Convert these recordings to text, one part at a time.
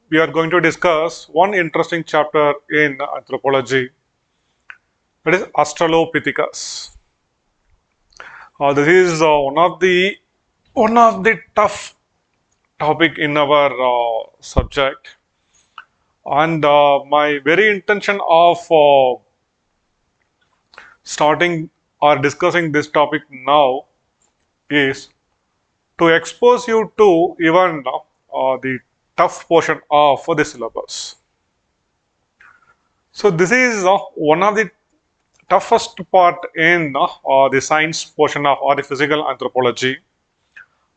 we are going to discuss one interesting chapter in anthropology, that is Australopithecus. This is one of the tough topic in our subject, and my very intention of starting or discussing this topic now is to expose you to even the tough portion of the syllabus. So this is one of the toughest part in the science portion of or the physical anthropology,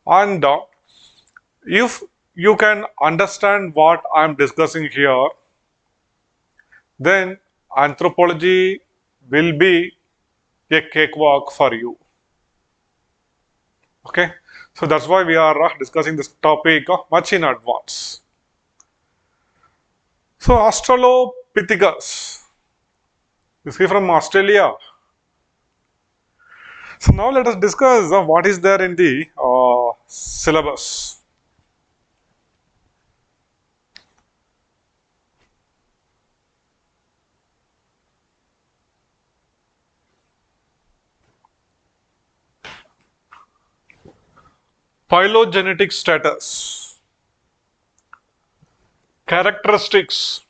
and if you can understand what I am discussing here, then anthropology will be a cakewalk for you. Okay, so that's why we are discussing this topic much in advance. So Australopithecus, is he from Australia? So now let us discuss what is there in the syllabus. Phylogenetic status, characteristics,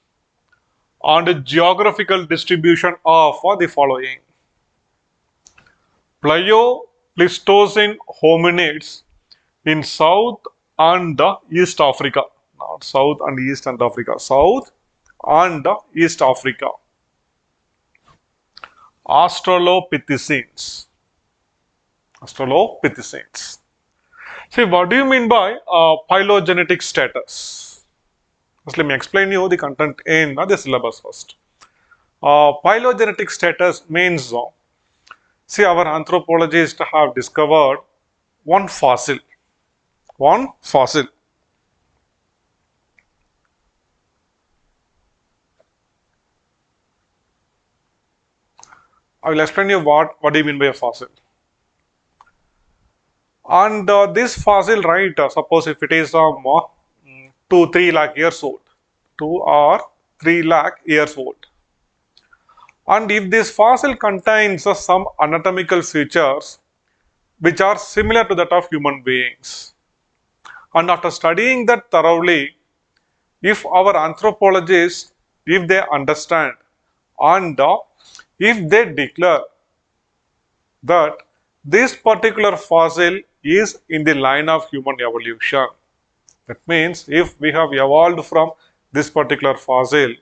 and geographical distribution of the following: Pleistocene hominids in South and East Africa, not South and East and Africa, South and East Africa. Australopithecines. Australopithecines. See, what do you mean by phylogenetic status? First, let me explain you the content in the syllabus first. Phylogenetic status means, see, our anthropologists have discovered one fossil. One fossil. I will explain you what do you mean by a fossil. And this fossil, right, suppose if it is 2-3 lakh years old, 2 or 3 lakh years old, and if this fossil contains some anatomical features which are similar to that of human beings, and after studying that thoroughly, if our anthropologists, if they understand and if they declare that this particular fossil is in the line of human evolution, that means if we have evolved from this particular fossil,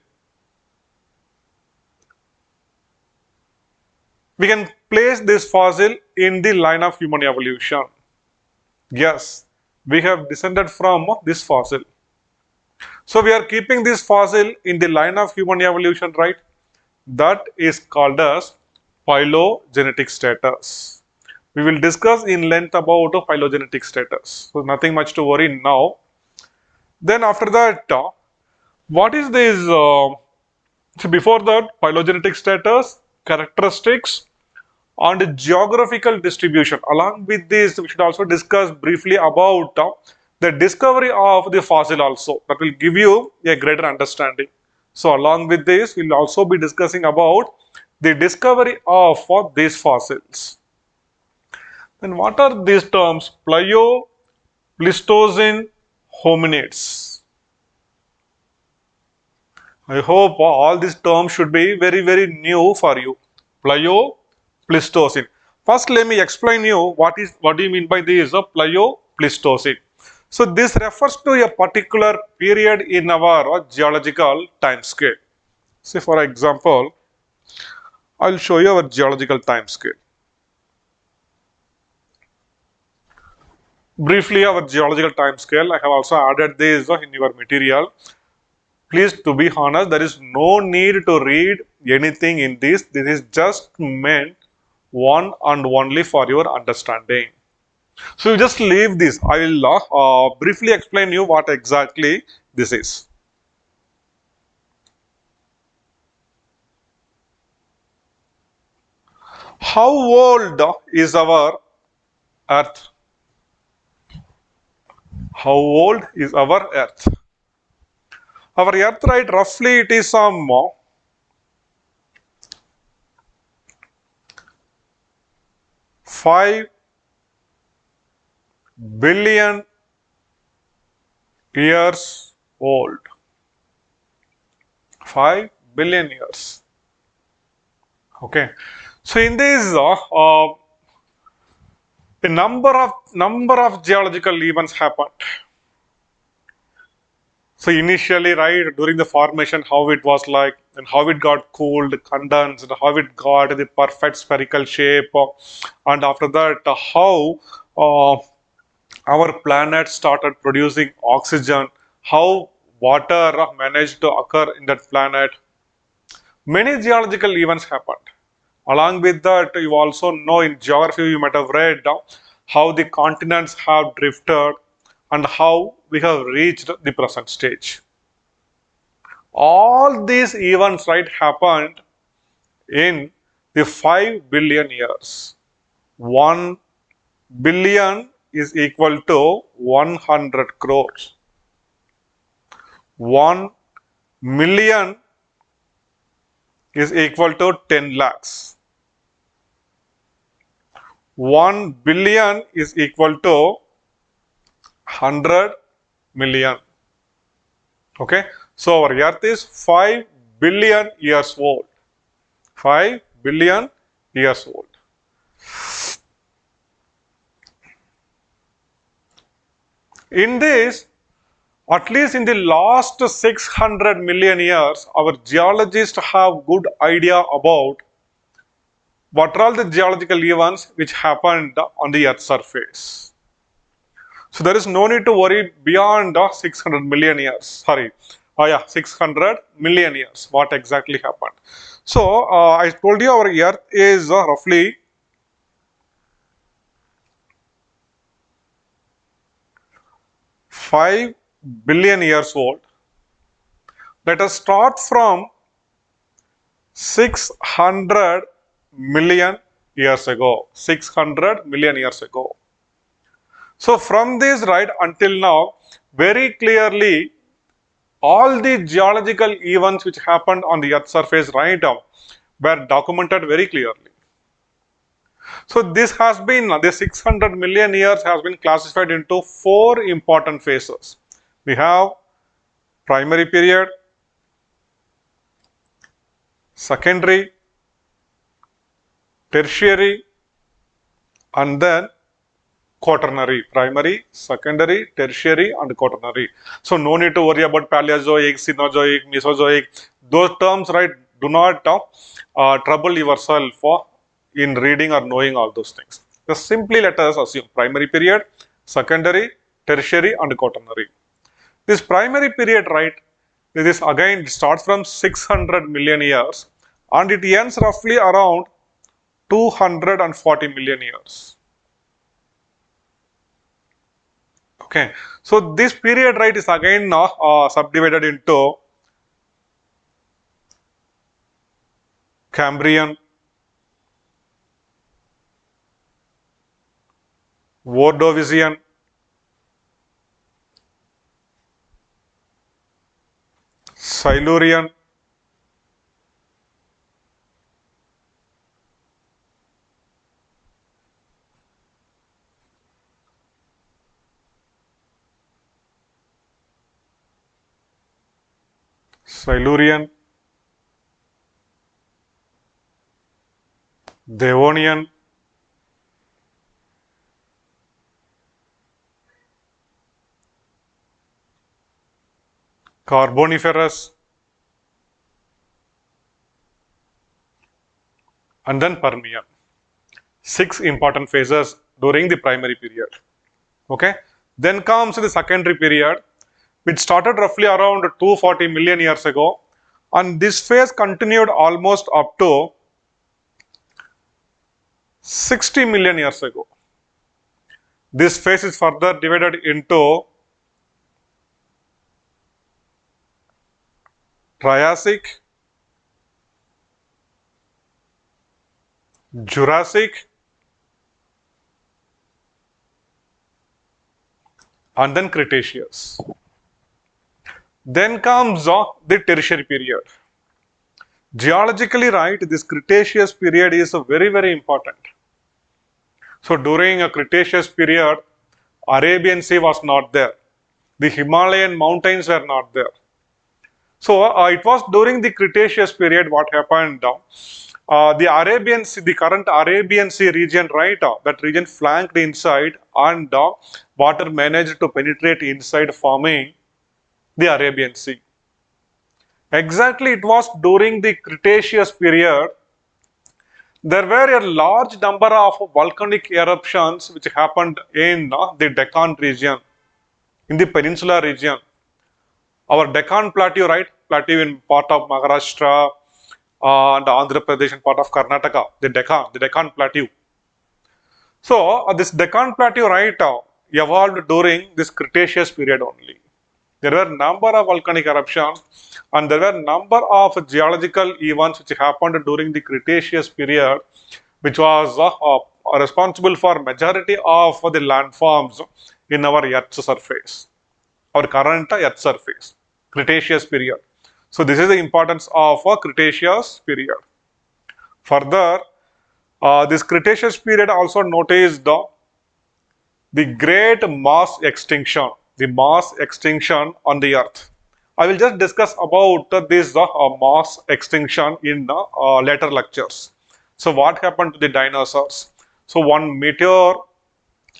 we can place this fossil in the line of human evolution. Yes, we have descended from this fossil. So we are keeping this fossil in the line of human evolution, right? That is called as phylogenetic status. We will discuss in length about phylogenetic status. So nothing much to worry now. Then after that, what is this? So before that, phylogenetic status, characteristics, and geographical distribution. Along with this, we should also discuss briefly about the discovery of the fossil also. That will give you a greater understanding. So along with this, we will also be discussing about the discovery of these fossils. Then what are these terms? Pleistocene hominids. I hope all these terms should be very new for you. Pleistocene. First, let me explain you what do you mean by this Pleistocene. So this refers to a particular period in our geological time scale. Say for example, I will show you our geological time scale. Briefly, our geological time scale, I have also added this in your material. Please, to be honest, there is no need to read anything in this. This is just meant one and only for your understanding. So you just leave this. I will briefly explain you what exactly this is. How old is our Earth? How old is our Earth? Our Earth, right, roughly it is some 5 billion years old. 5 billion years. Okay. So in this, a number of geological events happened. So initially, right, during the formation, how it was like, and how it got cooled, condensed, and how it got the perfect spherical shape, and after that, how uh, our planet started producing oxygen, how water managed to occur in that planet. Many geological events happened. Along with that, you also know in geography, you might have read how the continents have drifted and how we have reached the present stage. All these events, right, happened in the 5 billion years. 1 billion is equal to 100 crores. 1 million is equal to 10 lakhs. 1 billion is equal to 100 million. Okay. So our earth is 5 billion years old. 5 billion years old. In this, at least in the last 600 million years, our geologists have good idea about what are all the geological events which happened on the earth's surface. So there is no need to worry beyond 600 million years. Sorry, 600 million years. What exactly happened? So I told you our Earth is roughly 5 billion years old. Let us start from 600 million years ago. 600 million years ago. So from this right until now, very clearly all the geological events which happened on the earth's surface right now were documented very clearly. So this has been, the 600 million years has been classified into 4 important phases. We have primary period, secondary, tertiary, and then quaternary. Primary, secondary, tertiary, and quaternary. So no need to worry about Paleozoic, Cenozoic, Mesozoic. Those terms, right, do not trouble yourself in reading or knowing all those things. Just simply let us assume primary period, secondary, tertiary, and quaternary. This primary period, right, this again starts from 600 million years and it ends roughly around 240 million years. Okay, so this period, right, is again subdivided into Cambrian, Ordovician, Silurian, Silurian, Devonian, Carboniferous, and then Permian. 6 important phases during the primary period. Okay, then comes the secondary period, which started roughly around 240 million years ago, and this phase continued almost up to 60 million years ago. This phase is further divided into Triassic, Jurassic, and then Cretaceous. Then comes the tertiary period. Geologically, right, this Cretaceous period is very, very important. So during a Cretaceous period, Arabian Sea was not there. The Himalayan mountains were not there. So it was during the Cretaceous period what happened. The Arabian Sea, the current Arabian Sea region, right? That region flanked inside, and water managed to penetrate inside, forming the Arabian Sea. Exactly, it was during the Cretaceous period. There were a large number of volcanic eruptions which happened in the Deccan region, in the peninsular region. Our Deccan Plateau, right? Plateau in part of Maharashtra and Andhra Pradesh and part of Karnataka, the Deccan Plateau. So, this Deccan Plateau, right, evolved during this Cretaceous period only. There were number of volcanic eruptions and there were number of geological events which happened during the Cretaceous period, which was responsible for majority of the landforms in our Earth's surface, our current Earth surface, Cretaceous period. So this is the importance of a Cretaceous period. Further, this Cretaceous period also noticed the great mass extinction, the mass extinction on the earth. I will just discuss about this mass extinction in later lectures. So what happened to the dinosaurs? So one meteor or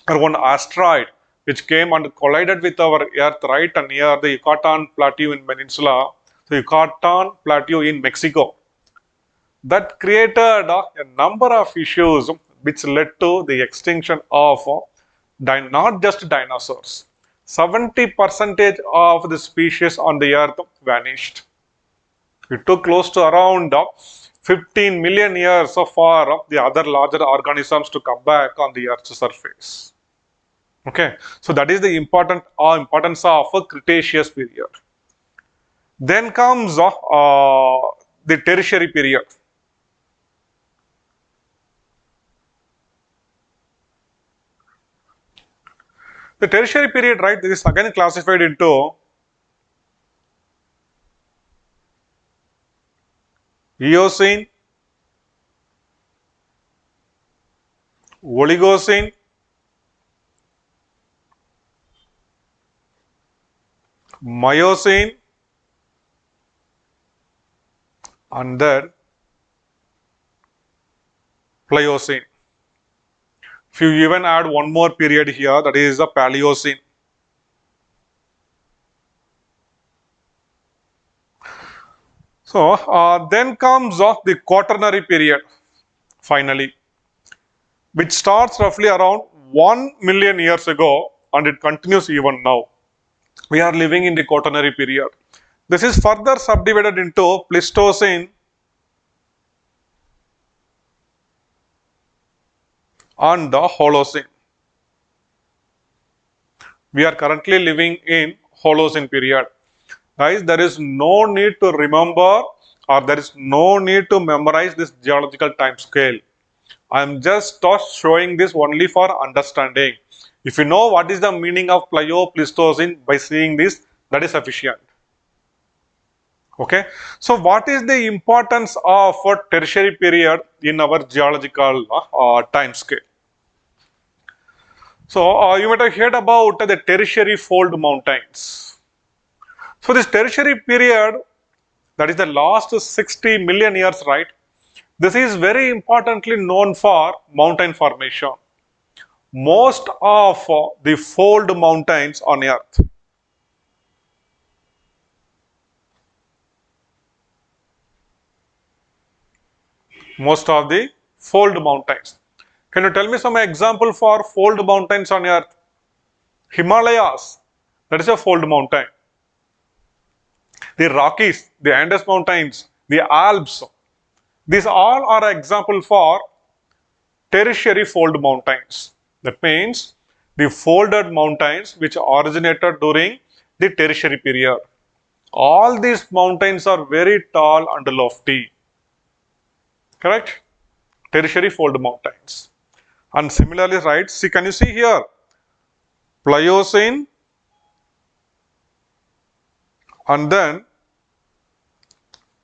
one asteroid which came and collided with our earth right near the Yucatan Plateau in Peninsula, the Yucatan Plateau in Mexico. That created a number of issues which led to the extinction of not just dinosaurs. 70% of the species on the earth vanished. It took close to around 15 million years for the other larger organisms to come back on the earth's surface. Okay, so that is the importance of a Cretaceous period. Then comes the Tertiary period. The Tertiary period, right, this is again classified into Eocene, Oligocene, Miocene, and then Pliocene. If you even add one more period here, that is the Paleocene. So then comes the Quaternary period, finally, which starts roughly around 1 million years ago and it continues even now. We are living in the Quaternary period. This is further subdivided into Pleistocene and the Holocene. We are currently living in Holocene period. Guys, there is no need to remember or there is no need to memorize this geological time scale. I am just showing this only for understanding. If you know what is the meaning of Pleistocene by seeing this, that is sufficient. Okay. So what is the importance of a tertiary period in our geological time scale? So you might have heard about the tertiary fold mountains. So this tertiary period, that is the last 60 million years, right? This is very importantly known for mountain formation. Most of the fold mountains on earth, most of the fold mountains. Can you tell me some example for fold mountains on earth? Himalayas, that is a fold mountain. The Rockies, the Andes mountains, the Alps, these all are example for tertiary fold mountains. That means the folded mountains which originated during the tertiary period. All these mountains are very tall and lofty. Correct? Tertiary fold mountains. And similarly, right, see, can you see here? Pliocene, and then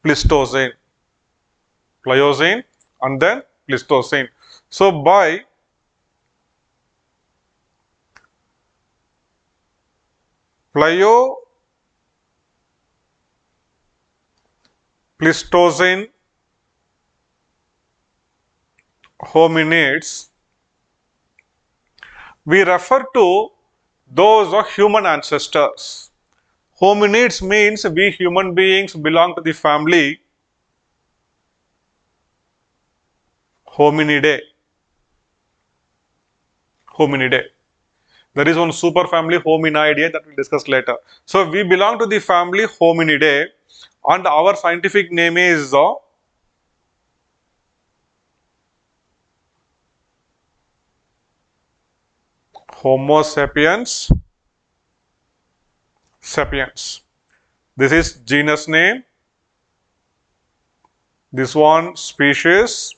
Pleistocene. Pliocene and then Pleistocene. So by Plio Pleistocene hominids, we refer to those human ancestors. Hominids means we human beings belong to the family Hominidae. Hominidae. There is one super family Hominidae that we'll discuss later. So we belong to the family Hominidae and our scientific name is Homo sapiens sapiens. This is genus name, this one species,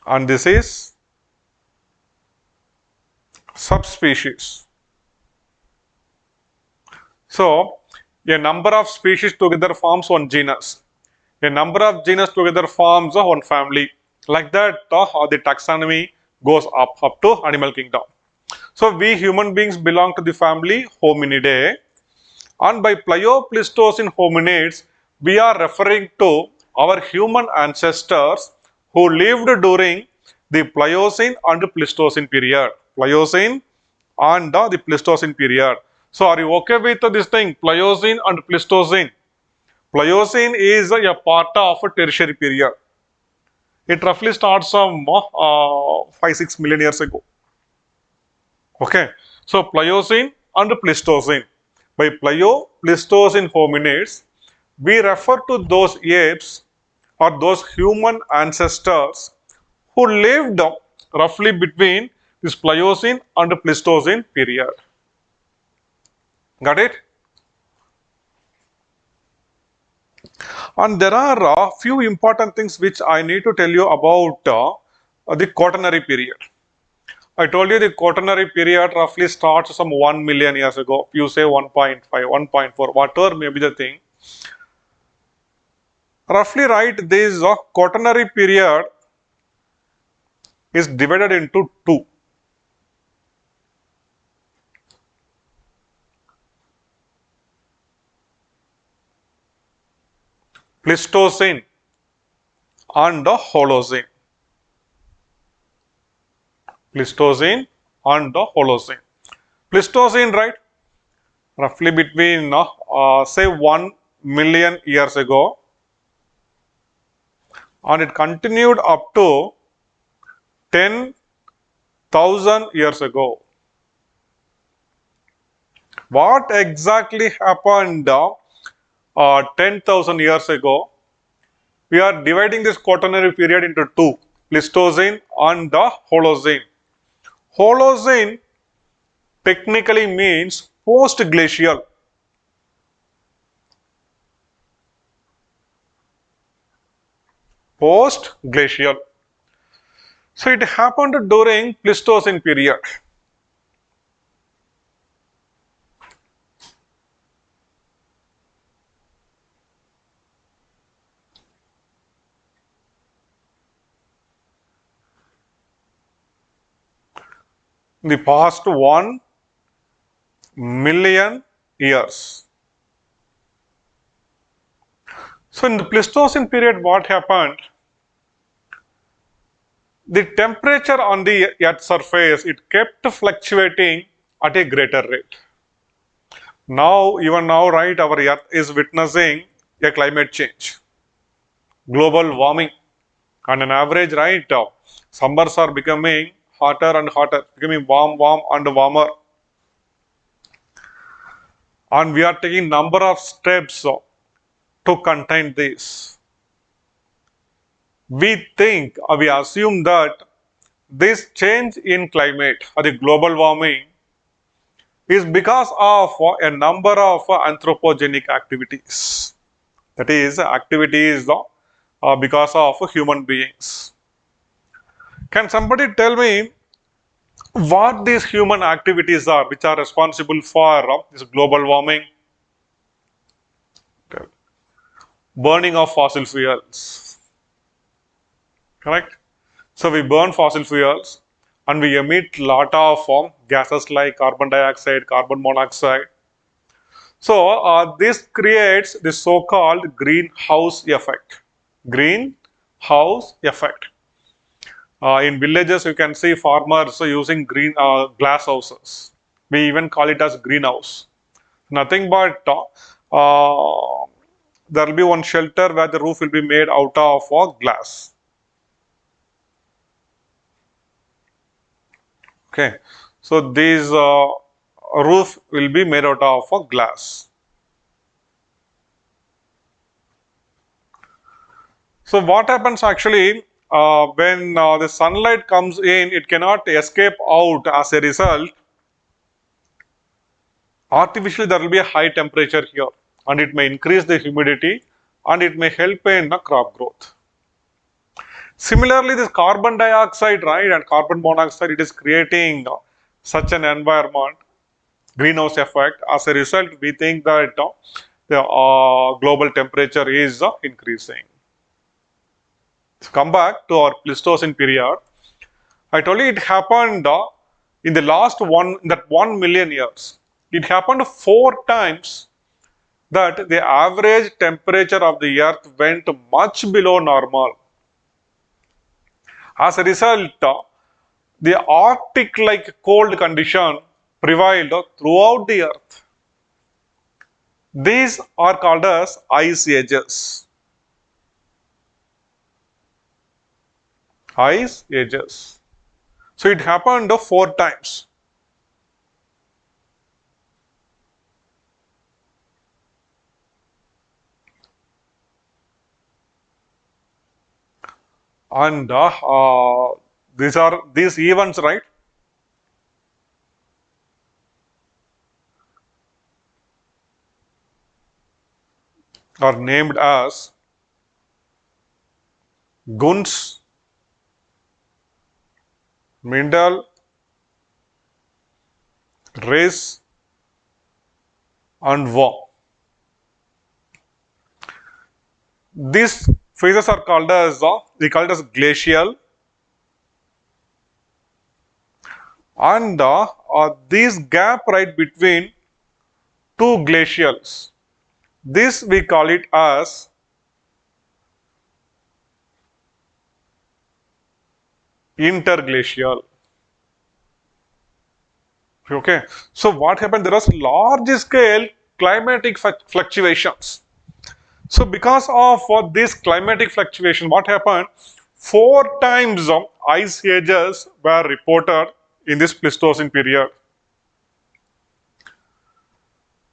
and this is subspecies. So a number of species together forms one genus. A number of genus together forms one family. Like that, the taxonomy goes up to animal kingdom. So we human beings belong to the family Hominidae, and by Pleistocene hominids, we are referring to our human ancestors who lived during the Pliocene and Pleistocene period. Pliocene and the Pleistocene period. So are you okay with this thing, Pliocene and Pleistocene? Pliocene is a part of a tertiary period. It roughly starts from 5-6 million years ago. Okay, so Pliocene and Pleistocene. By Pleistocene hominids, we refer to those apes or those human ancestors who lived roughly between this Pliocene and Pleistocene period. Got it? And there are a few important things which I need to tell you about the Quaternary period. I told you the Quaternary period roughly starts some 1 million years ago. You say 1.5, 1.4, whatever may be the thing. Roughly right, this Quaternary period is divided into two. Pleistocene and the Holocene. Pleistocene and the Holocene. Pleistocene, right? Roughly between say 1 million years ago, and it continued up to 10,000 years ago. What exactly happened 10,000 years ago? We are dividing this Quaternary period into two, Pleistocene and the Holocene. Holocene technically means post-glacial. Post-glacial. So it happened during Pleistocene period. In the past 1 million years. So in the Pleistocene period, what happened? The temperature on the Earth's surface, it kept fluctuating at a greater rate. Now, even now, right, our Earth is witnessing a climate change, global warming, and an average, right, summers are becoming hotter and hotter, becoming warm and warmer. And we are taking number of steps to contain this. We think or we assume that this change in climate or the global warming is because of a number of anthropogenic activities. That is, activities because of human beings. Can somebody tell me what these human activities are which are responsible for this global warming? burning of fossil fuels. Correct? So we burn fossil fuels and we emit lot of gases like carbon dioxide, carbon monoxide. So this creates the so-called greenhouse effect. Greenhouse effect. In villages, you can see farmers using green glass houses. We even call it as greenhouse. Nothing but there will be one shelter where the roof will be made out of glass. Okay, so these roof will be made out of glass. So what happens actually when the sunlight comes in, it cannot escape out. As a result, artificially there will be a high temperature here, and it may increase the humidity and it may help in crop growth. Similarly, this carbon dioxide, right, and carbon monoxide, it is creating such an environment, greenhouse effect. As a result, we think that the global temperature is increasing. So come back to our Pleistocene period. I told you it happened in the last 1 million years. It happened 4 times that the average temperature of the earth went much below normal. As a result, the Arctic-like cold condition prevailed throughout the earth. These are called as ice ages. Ice ages. So it happened 4 times. And these events, right? Are named as Gunz, Mindel, Race, and Worm. These phases are called as glacial, and this gap right between two glacials, this we call it as interglacial. Okay, so what happened? There was large scale climatic fluctuations. So because of this climatic fluctuation, what happened? 4 times ice ages were reported in this Pleistocene period.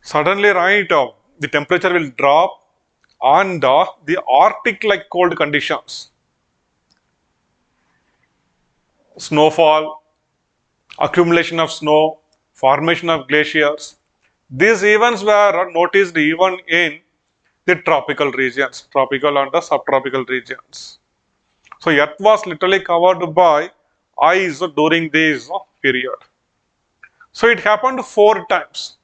Suddenly, right, the temperature will drop, and the Arctic-like cold conditions, snowfall, accumulation of snow, formation of glaciers. These events were noticed even in the tropical regions, tropical and the subtropical regions. So Earth was literally covered by ice during this period. So it happened 4 times.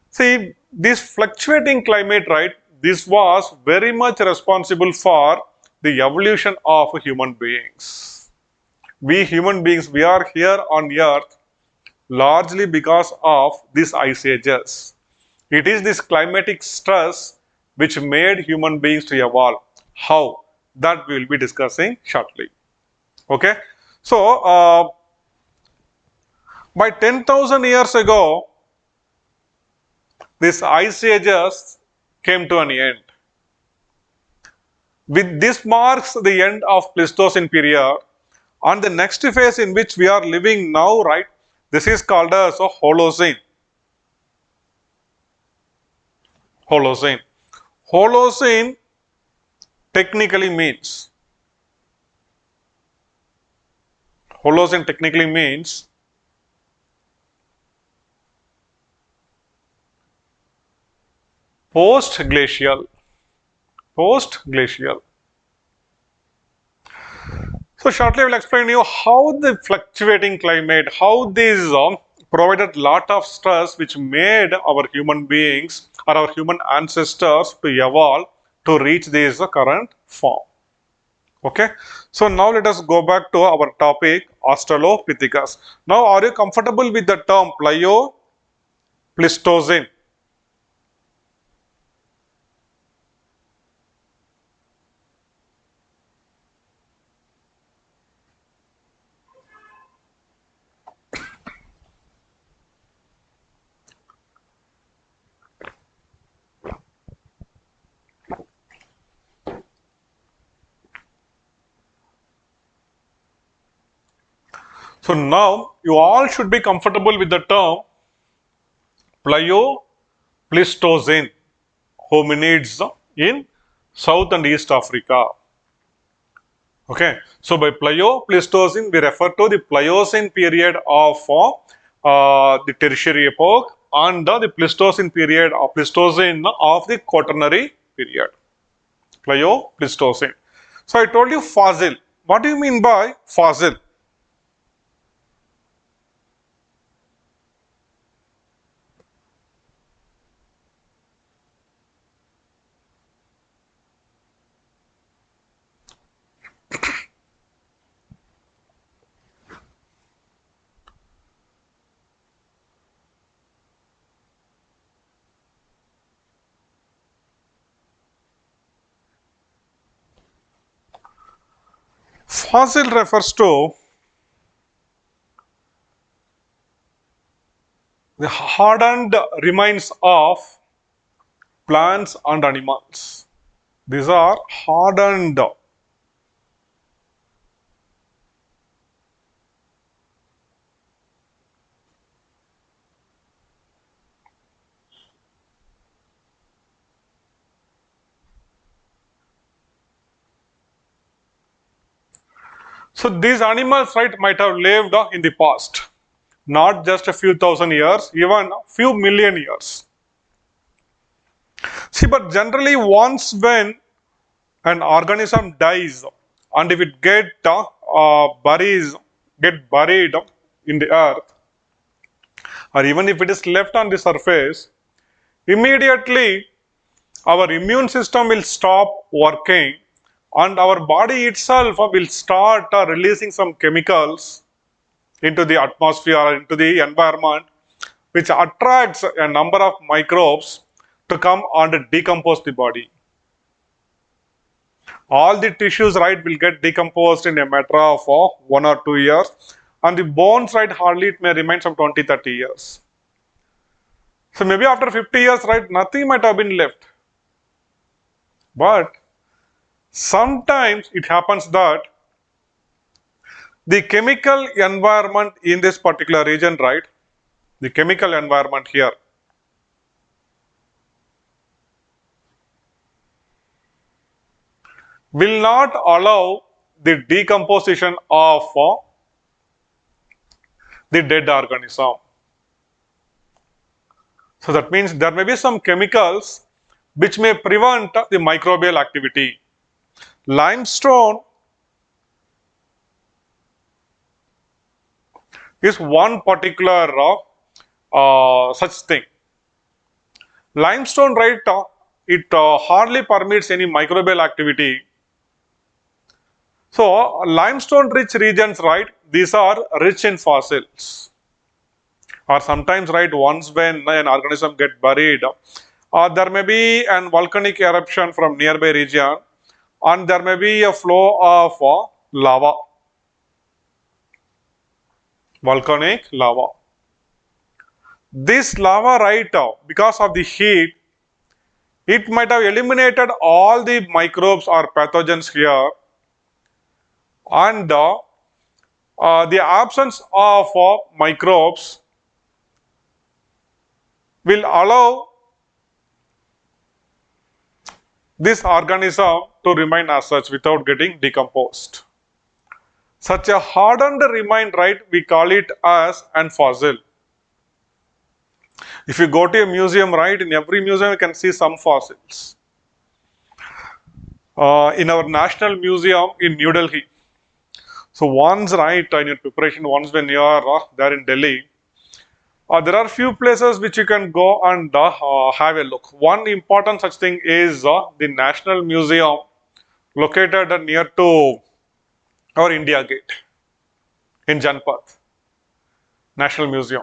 See, this fluctuating climate, right, this was very much responsible for the evolution of human beings. We human beings, we are here on Earth largely because of these ice ages. It is this climatic stress which made human beings to evolve. How? That we will be discussing shortly. Okay? So, by 10,000 years ago, these ice ages came to an end. With this marks the end of Pleistocene period, and the next phase in which we are living now, right, this is called as a Holocene. Holocene. Holocene technically means post-glacial. Post-glacial. So shortly I will explain you how the fluctuating climate, how these provided lot of stress which made our human beings or our human ancestors to evolve to reach this current form. Okay, so now let us go back to our topic Australopithecus. Now, are you comfortable with the term Pleistocene? So now you all should be comfortable with the term Pleistocene hominids in South and East Africa. Okay, so by Pleistocene we refer to the Pliocene period of the Tertiary epoch and the Pleistocene period of Pleistocene of the Quaternary period. Pleistocene. So I told you fossil. What do you mean by fossil? Fossil refers to the hardened remains of plants and animals. These are hardened. So these animals, right, might have lived in the past, not just a few thousand years, even a few million years. See, but generally once when an organism dies and if it get buried in the earth, or even if it is left on the surface, immediately our immune system will stop working and our body itself will start releasing some chemicals into the atmosphere or into the environment, which attracts a number of microbes to come and decompose the body. All the tissues, right, will get decomposed in a matter of 1 or 2 years, and the bones, right, hardly it may remain some 20-30 years. So maybe after 50 years, right, nothing might have been left. But sometimes it happens that the chemical environment in this particular region, right, the chemical environment here, will not allow the decomposition of the dead organism. So that means there may be some chemicals which may prevent the microbial activity. Limestone is one particular such thing. Limestone, right, it hardly permits any microbial activity. So limestone rich regions, right, these are rich in fossils. Or sometimes, right, once when an organism get buried, there may be an volcanic eruption from nearby region and there may be a flow of lava, volcanic lava. This lava, right, because of the heat, it might have eliminated all the microbes or pathogens here, and the absence of microbes will allow this organism to remain as such without getting decomposed. Such a hardened remain, right, we call it as an fossil. If you go to a museum, right, in every museum you can see some fossils. In our National Museum in New Delhi. So once, right, in your preparation, once when you are there in Delhi, There are few places which you can go and have a look. One important such thing is the National Museum located near to our India Gate in Janpath, National Museum.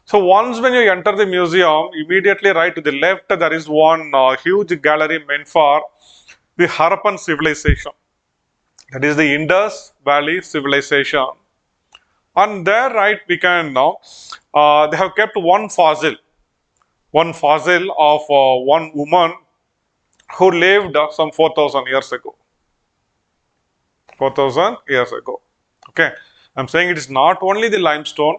So once when you enter the museum, immediately right to the left there is one huge gallery meant for the Harappan civilization. That is the Indus Valley civilization. On there right we can now, they have kept one fossil of one woman who lived some 4,000 years ago. 4,000 years ago. Okay. I'm saying it is not only the limestone,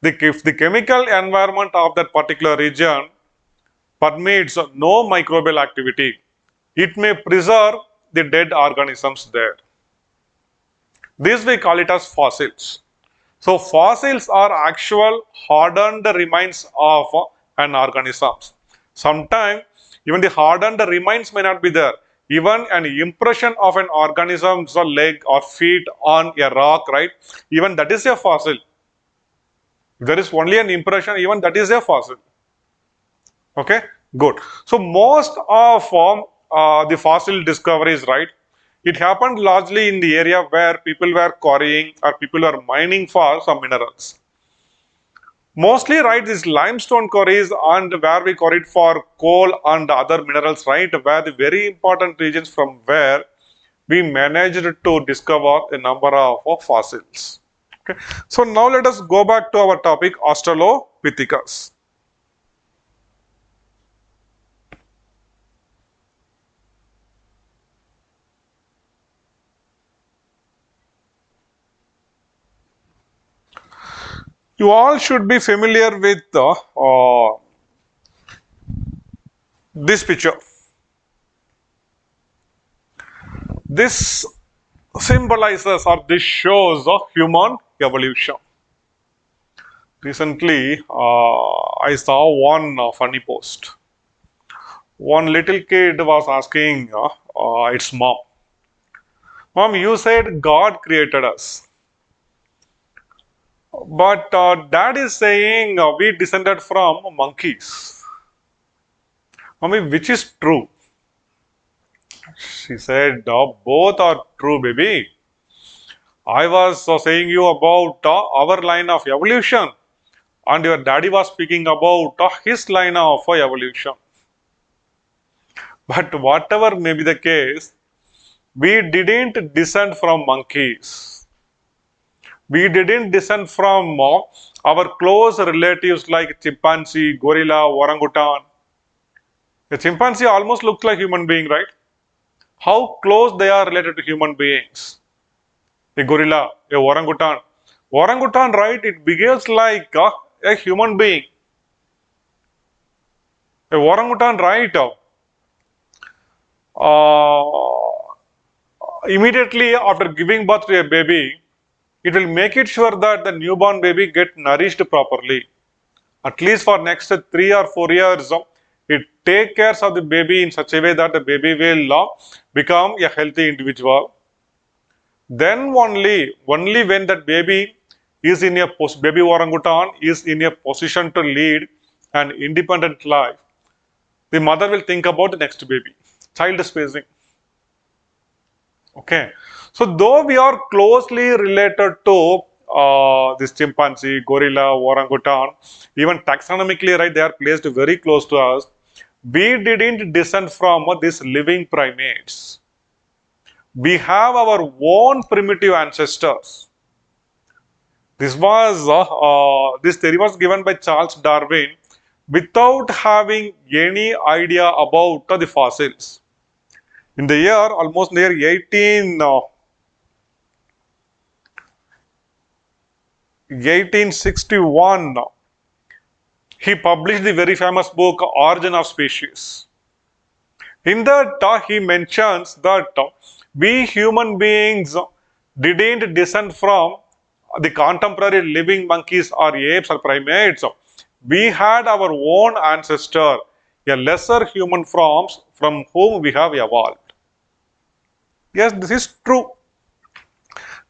if the chemical environment of that particular region permits no microbial activity, it may preserve the dead organisms there. This we call it as fossils. So fossils are actual hardened remains of an organism. Sometimes even the hardened remains may not be there. Even an impression of an organism's leg or feet on a rock, right? Even that is a fossil. If there is only an impression, even that is a fossil. Okay, good. So most of the fossil discoveries, right? It happened largely in the area where people were quarrying or people were mining for some minerals. Mostly, right, these limestone quarries and where we quarried for coal and other minerals, right, were the very important regions from where we managed to discover a number of fossils. Okay. So now let us go back to our topic, Australopithecus. You all should be familiar with this picture. This symbolizes or this shows human evolution. Recently, I saw one funny post. One little kid was asking its mom, "Mom, you said God created us. But dad is saying we descended from monkeys. Mommy, which is true?" She said, both are true, baby. I was saying you about our line of evolution, and your daddy was speaking about his line of evolution. But whatever may be the case, we didn't descend from monkeys. We didn't descend from our close relatives like chimpanzee, gorilla, orangutan. A chimpanzee almost looks like human being, right? How close they are related to human beings. A gorilla, a orangutan. Orangutan, right, it behaves like a human being. A orangutan, right, immediately after giving birth to a baby, it will make it sure that the newborn baby get nourished properly. At least for next 3 or 4 years, it take care of the baby in such a way that the baby will become a healthy individual. Then only when that baby is in a baby orangutan is in a position to lead an independent life, the mother will think about the next baby. Child spacing. Okay. So though we are closely related to this chimpanzee, gorilla, orangutan, even taxonomically, right, they are placed very close to us. We didn't descend from these living primates. We have our own primitive ancestors. This theory was given by Charles Darwin without having any idea about the fossils. In the year almost near 1861, he published the very famous book Origin of Species. In that he mentions that we human beings didn't descend from the contemporary living monkeys or apes or primates. We had our own ancestor, a lesser human forms from whom we have evolved. Yes, this is true.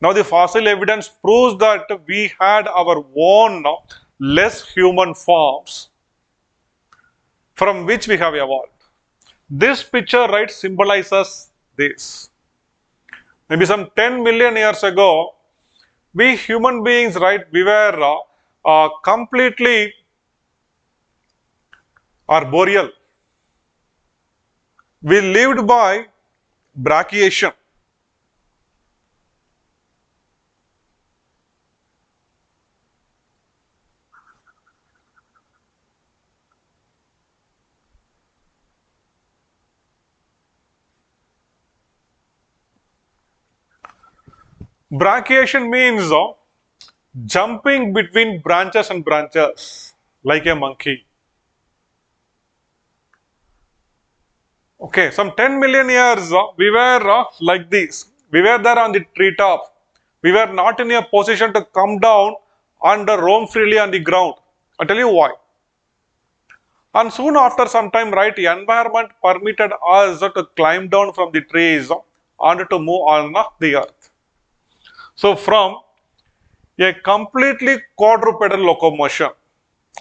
Now the fossil evidence proves that we had our own less human forms from which we have evolved. This picture, right, symbolizes this. Maybe some 10 million years ago, we human beings, right, we were completely arboreal. We lived by brachiation. Brachiation means jumping between branches and branches like a monkey. Okay, some 10 million years we were like this. We were there on the treetop. We were not in a position to come down and roam freely on the ground. I'll tell you why. And soon after some time, right, the environment permitted us to climb down from the trees and to move on the earth. So from a completely quadrupedal locomotion,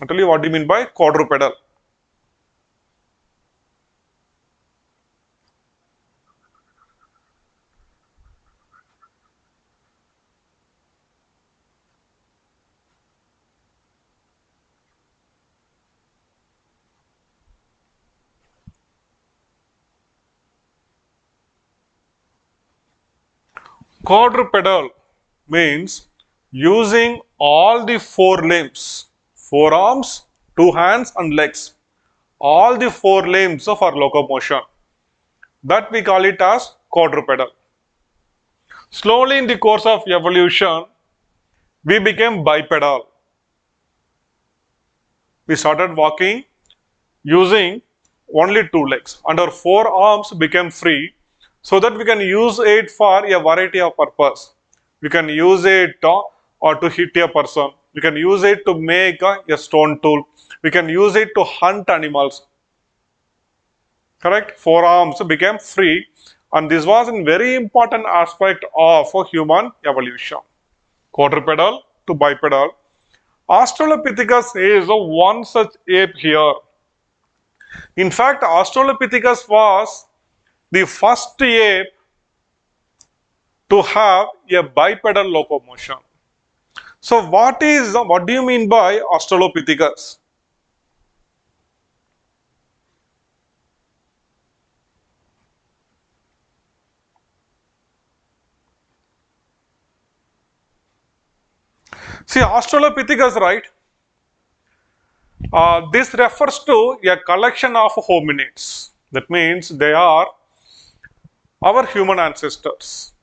I'll tell you what do you mean by quadrupedal. Quadrupedal means using all the four limbs, forearms, two hands and legs, all the four limbs of our locomotion. That we call it as quadrupedal. Slowly in the course of evolution, we became bipedal. We started walking using only two legs and our forearms became free so that we can use it for a variety of purpose. We can use it or to hit a person. We can use it to make a stone tool. We can use it to hunt animals. Correct? Forearms became free and this was a very important aspect of human evolution. Quadrupedal to bipedal. Australopithecus is one such ape here. In fact, Australopithecus was the first ape to have a bipedal locomotion. So what do you mean by Australopithecus? See, Australopithecus, right? This refers to a collection of hominids. That means they are our human ancestors.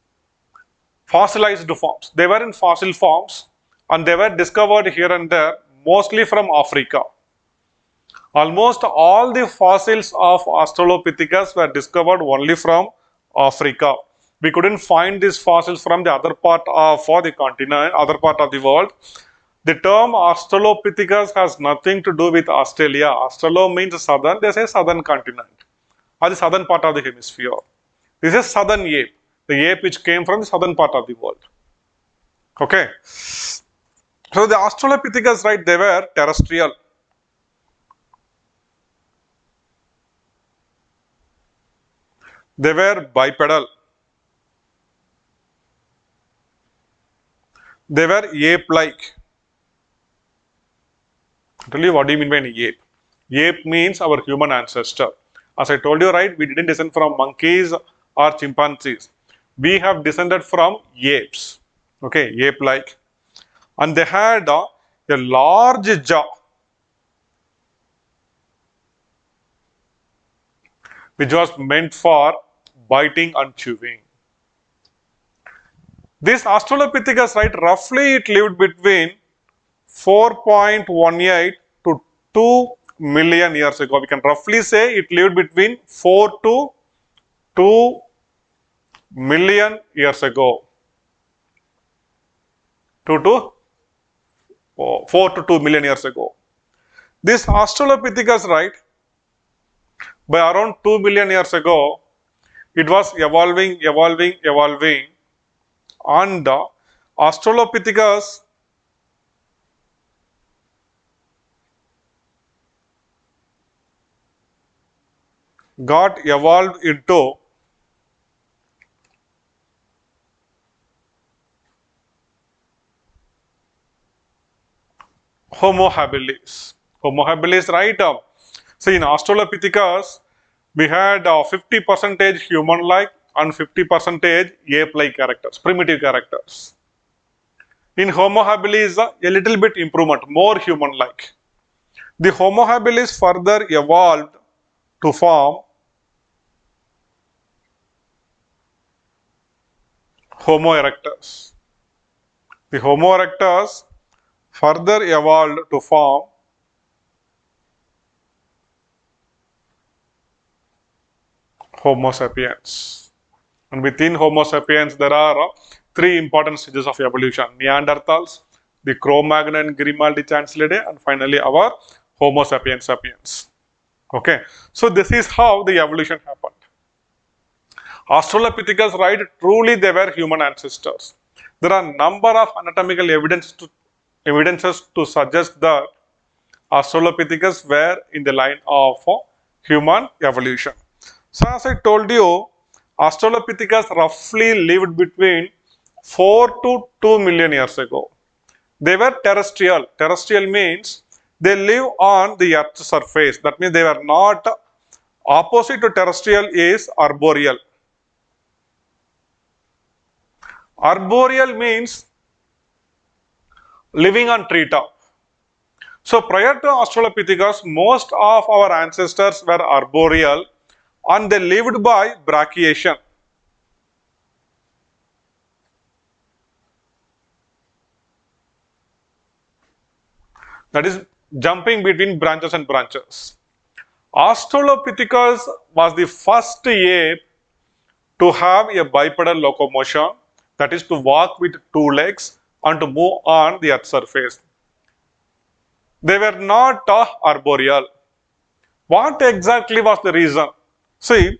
Fossilized forms. They were in fossil forms and they were discovered here and there, mostly from Africa. Almost all the fossils of Australopithecus were discovered only from Africa. We couldn't find these fossils from the other part of the continent, other part of the world. The term Australopithecus has nothing to do with Australia. Australo means southern, they say southern continent or the southern part of the hemisphere. This is southern ape, the ape which came from the southern part of the world. Okay. So the Australopithecus, right, they were terrestrial. They were bipedal. They were ape-like. I'll tell you what do you mean by an ape. Ape means our human ancestor. As I told you, right, we didn't descend from monkeys or chimpanzees. We have descended from apes. Okay, ape-like. And they had a large jaw, which was meant for biting and chewing. This Australopithecus, right, roughly it lived between 4.18 to 2 million years ago. We can roughly say it lived between 4 to 2 million years ago. 4 to 2 million years ago. This Australopithecus, right, by around 2 million years ago, it was evolving, and Australopithecus got evolved into Homo habilis. Homo habilis, right? See, in Australopithecus, we had 50 percentage human-like and 50 percentage ape-like characters, primitive characters. In Homo habilis, a little bit improvement, more human-like. The Homo habilis further evolved to form Homo erectus. The Homo erectus further evolved to form Homo sapiens. And within Homo sapiens, there are three important stages of evolution: Neanderthals, the Cro-Magnon Grimaldi Chancelloridae, and finally our Homo sapiens sapiens. Okay, so this is how the evolution happened. Australopithecus, right? Truly, they were human ancestors. There are number of anatomical evidences to suggest that Australopithecus were in the line of human evolution. So, as I told you, Australopithecus roughly lived between 4 to 2 million years ago. They were terrestrial. Terrestrial means they live on the earth's surface. That means they were not opposite to terrestrial is arboreal. Arboreal means living on treetop. So prior to Australopithecus, most of our ancestors were arboreal and they lived by brachiation. That is jumping between branches and branches. Australopithecus was the first ape to have a bipedal locomotion, that is to walk with two legs and to move on the earth's surface. They were not arboreal. What exactly was the reason? See,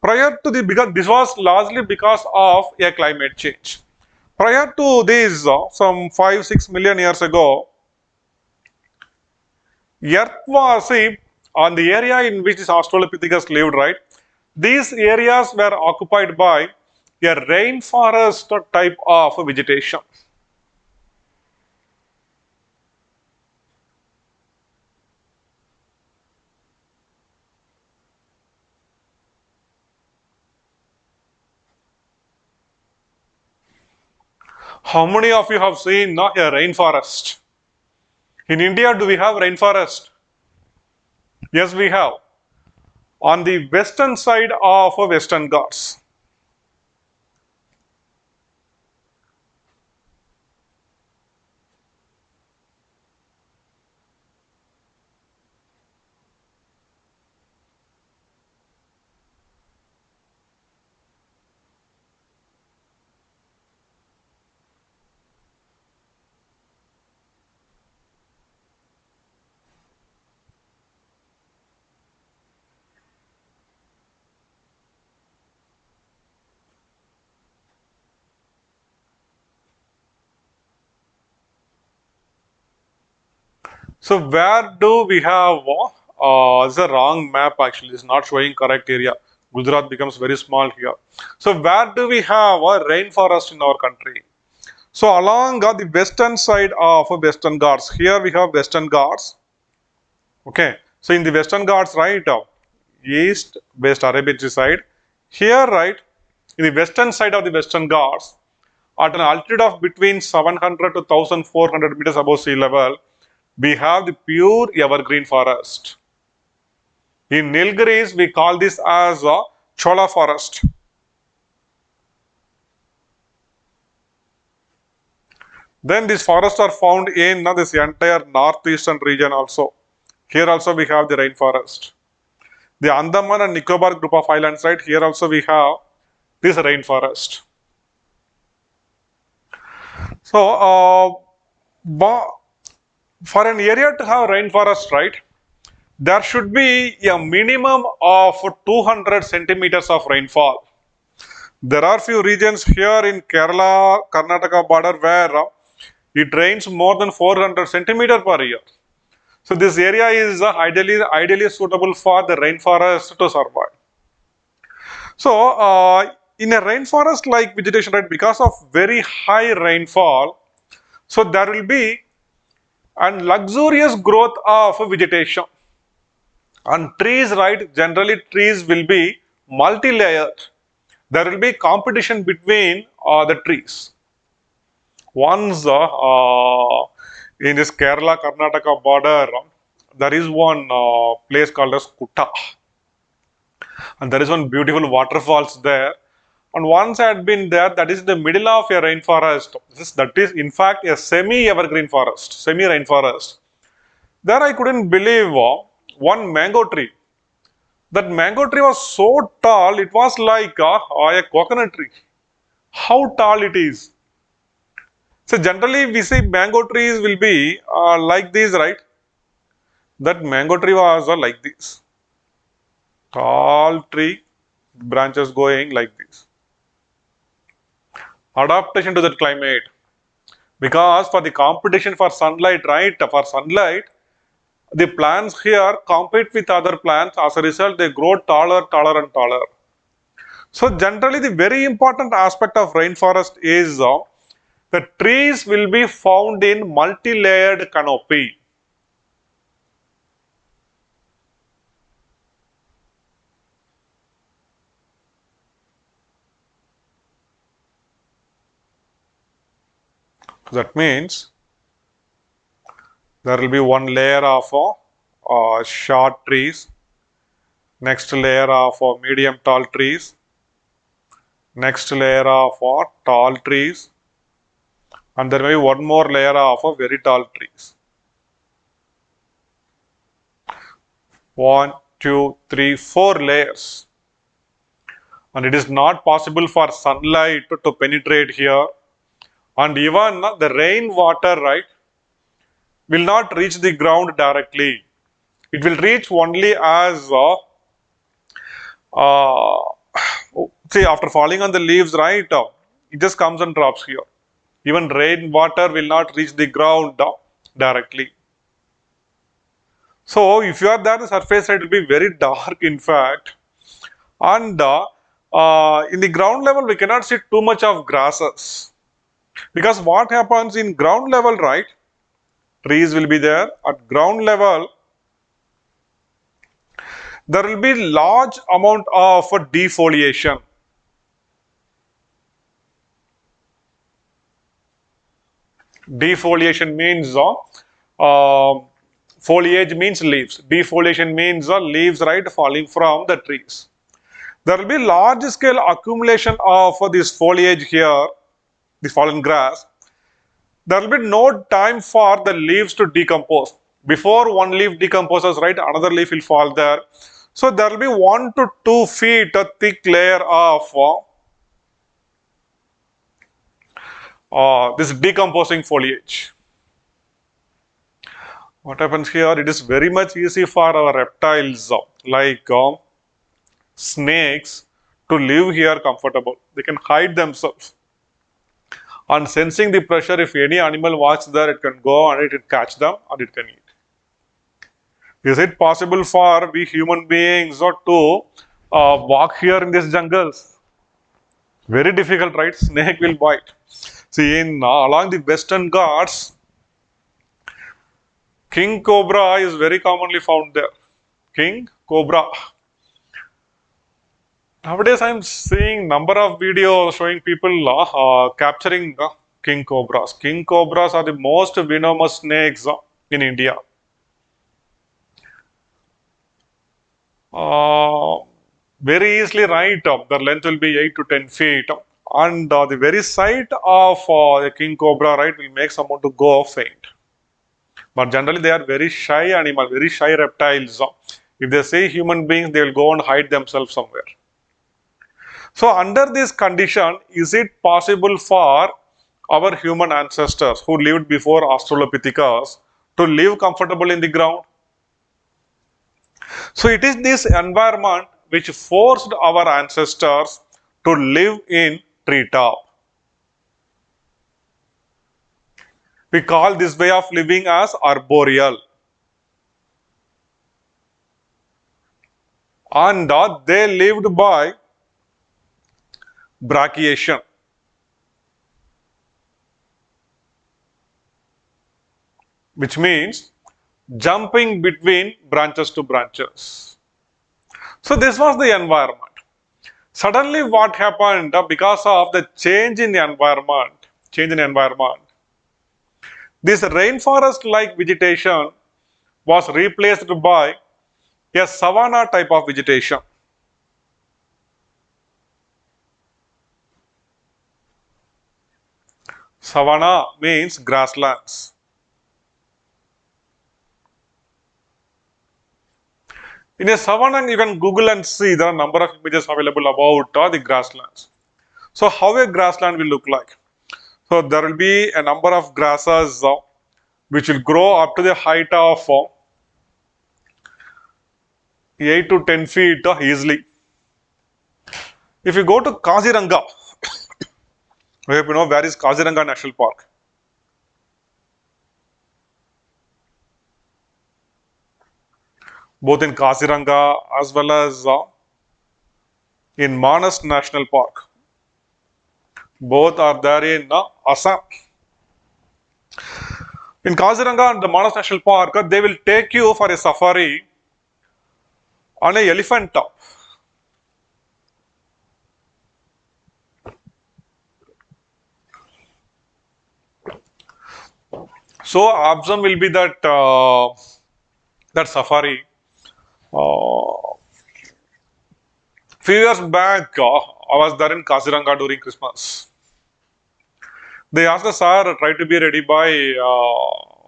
prior to the, because this was largely because of a climate change. Prior to this, some 5-6 million years ago, Earth was, see, on the area in which this Australopithecus lived, right? These areas were occupied by a rainforest type of vegetation. How many of you have seen a rainforest? In India, do we have rainforest? Yes, we have. On the western side of Western Ghats. So where do we have, it's a wrong map actually, it's not showing correct area. Gujarat becomes very small here. So where do we have a rainforest in our country? So along the western side of Western Ghats, here we have Western Ghats. Okay, so in the Western Ghats, right, east, west Arabian Sea side. Here, right, in the western side of the Western Ghats, at an altitude of between 700 to 1400 meters above sea level, we have the pure evergreen forest. In Nilgiris, we call this as a chola forest. Then these forests are found in this entire northeastern region also. Here also we have the rainforest. The Andaman and Nicobar group of islands, right? Here also we have this rainforest. So, for an area to have rainforest, right, there should be a minimum of 200 centimeters of rainfall. There are few regions here in Kerala, Karnataka border where it rains more than 400 centimeters per year. So this area is ideally suitable for the rainforest to survive. So in a rainforest like vegetation, right, because of very high rainfall, so there will be a luxurious growth of vegetation. And trees, right, generally trees will be multi-layered. There will be competition between the trees. Once in this Kerala Karnataka border, there is one place called as Kutta, and there is one beautiful waterfalls there. And once I had been there, that is the middle of a rainforest. That is in fact a semi-evergreen forest, semi-rainforest. There I couldn't believe one mango tree. That mango tree was so tall, it was like a coconut tree. How tall it is. So generally we see mango trees will be like this, right? That mango tree was like this. Tall tree, branches going like this. Adaptation to that climate. Because for the competition for sunlight, right? For sunlight, the plants here compete with other plants. As a result, they grow taller, taller and taller. So generally the very important aspect of rainforest is the trees will be found in multi-layered canopy. That means there will be one layer of short trees, next layer of medium tall trees, next layer of tall trees, and there may be one more layer of very tall trees. 1, 2, 3, 4 layers. And it is not possible for sunlight to penetrate here. And even the rain water, right, will not reach the ground directly. It will reach only as uh, see, after falling on the leaves, right, it just comes and drops here. Even rain water will not reach the ground directly. So if you are there, the surface side will be very dark in fact. And in the ground level, we cannot see too much of grasses. Because what happens in ground level, right, trees will be there. At ground level, there will be large amount of defoliation. Defoliation means foliage means leaves. Defoliation means leaves, right, falling from the trees. There will be large scale accumulation of this foliage here, this fallen grass. There will be no time for the leaves to decompose. Before one leaf decomposes, right, another leaf will fall there. So there will be 1 to 2 feet a thick layer of this decomposing foliage. What happens here? It is very much easy for our reptiles like snakes to live here comfortable. They can hide themselves. On sensing the pressure, if any animal walks there, it can go and it can catch them and it can eat. Is it possible for we human beings to walk here in these jungles? Very difficult, right? Snake will bite. See, in along the Western Ghats, king cobra is very commonly found there. King cobra. Nowadays, I am seeing number of videos showing people capturing king cobras. King cobras are the most venomous snakes in India. Very easily, right? Their length will be 8 to 10 feet. And the very sight of the king cobra, right, will make someone to go faint. But generally, they are very shy animals, very shy reptiles. If they see human beings, they will go and hide themselves somewhere. So under this condition, is it possible for our human ancestors who lived before Australopithecus to live comfortable in the ground? So it is this environment which forced our ancestors to live in treetop. We call this way of living as arboreal. and they lived by brachiation, which means jumping between branches to branches. So this was the environment. Suddenly what happened because of the change in the environment, this rainforest-like vegetation was replaced by a savanna type of vegetation. Savanna means grasslands. In a savanna, you can Google and see there are number of images available about the grasslands. So how a grassland will look like? So there will be a number of grasses which will grow up to the height of 8 to 10 feet easily. If you go to Kaziranga, we have to know where is Kaziranga National Park. Both in Kaziranga as well as in Manas National Park. Both are there in Assam. In Kaziranga and the Manas National Park, they will take you for a safari on an elephant top. So option will be that that safari. Few years back, I was there in Kaziranga during Christmas. They asked us, sir, try to be ready by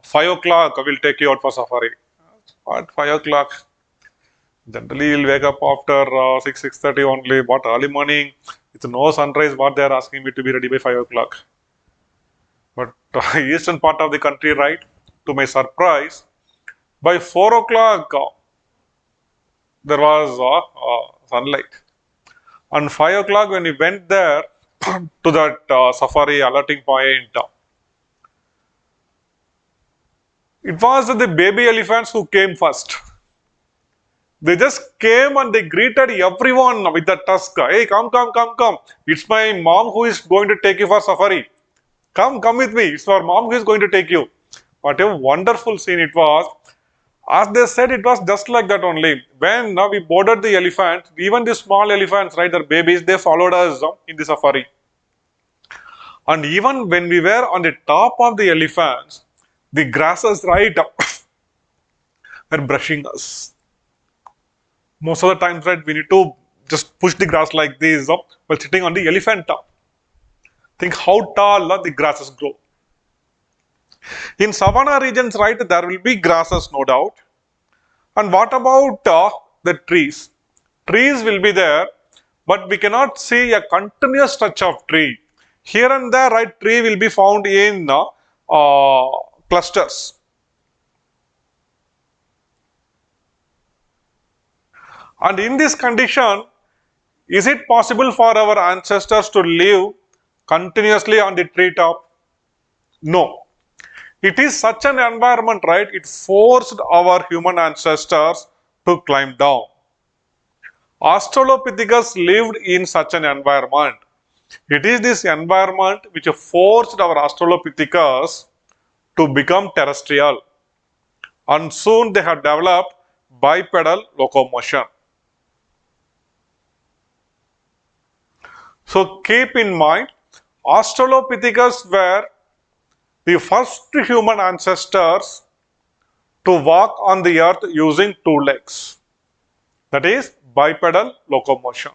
5 o'clock. I will take you out for safari. At 5 o'clock? Generally, you'll wake up after 6:30 only. What early morning? It's no sunrise. What they are asking me to be ready by 5 o'clock. But eastern part of the country, right? To my surprise, by 4 o'clock, there was sunlight. And 5 o'clock, when we went there to that safari alerting point, it was the baby elephants who came first. They just came and they greeted everyone with the tusk. Hey, come, come, come, come. It's my mom who is going to take you for safari. Come, come with me. It's our mom who is going to take you. What a wonderful scene it was. As they said, it was just like that only. When now we boarded the elephant, even the small elephants, right, their babies, they followed us in the safari. And even when we were on the top of the elephants, the grasses, right, were brushing us. Most of the times, right, we need to just push the grass like this up while sitting on the elephant top. Think how tall the grasses grow. In savanna regions, right, there will be grasses, no doubt. And what about the trees? Trees will be there, but we cannot see a continuous stretch of tree. Here and there, right, tree will be found in clusters. And in this condition, is it possible for our ancestors to live continuously on the treetop? No. It is such an environment, right? It forced our human ancestors to climb down. Australopithecus lived in such an environment. It is this environment which forced our Australopithecus to become terrestrial. And soon they have developed bipedal locomotion. So keep in mind, Australopithecus were the first human ancestors to walk on the earth using 2 legs. That is bipedal locomotion.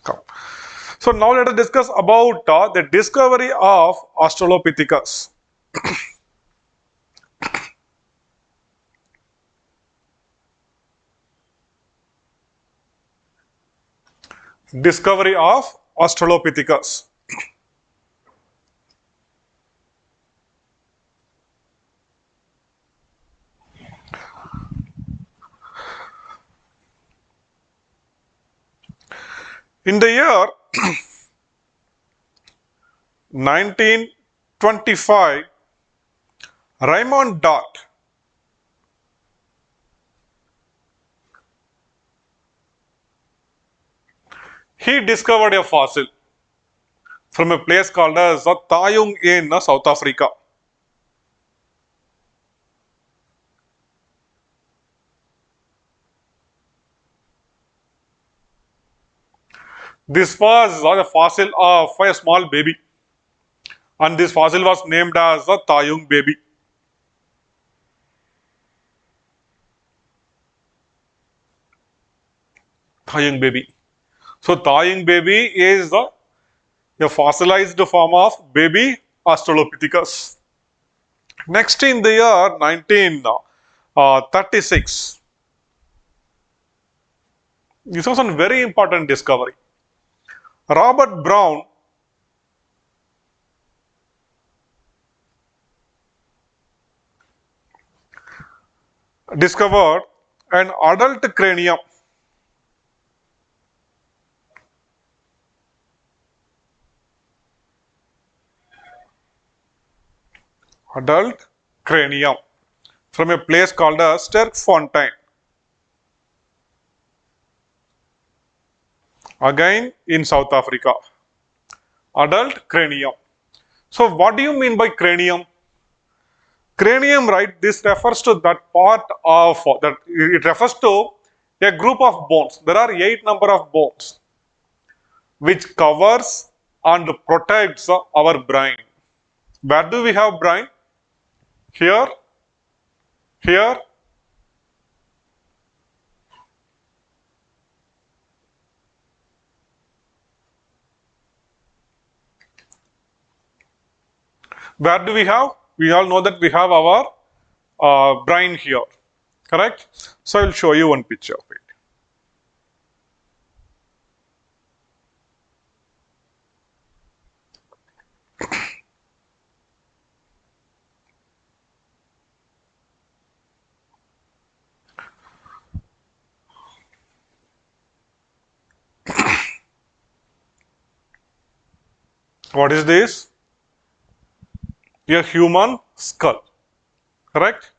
Come. So now let us discuss about the discovery of Australopithecus. Discovery of Australopithecus. In the year 1925, Raymond Dart He discovered a fossil from a place called as Tayung in South Africa. This was a fossil of a small baby, and this fossil was named as the Tayung baby. Tayung baby. So Tayung baby is a fossilized form of baby Australopithecus. Next, in the year 1936, this was a very important discovery. Robert Brown discovered an adult cranium. Adult cranium from a place called Sterkfontein. Again in South Africa. Adult cranium. So what do you mean by cranium? Cranium, right? This refers to that part of that. It refers to a group of bones. There are 8 number of bones which covers and protects our brain. Where do we have brain? Here, here. Where do we have? We all know that we have our brain here, correct? So I will show you one picture of it. What is this? A human skull, correct?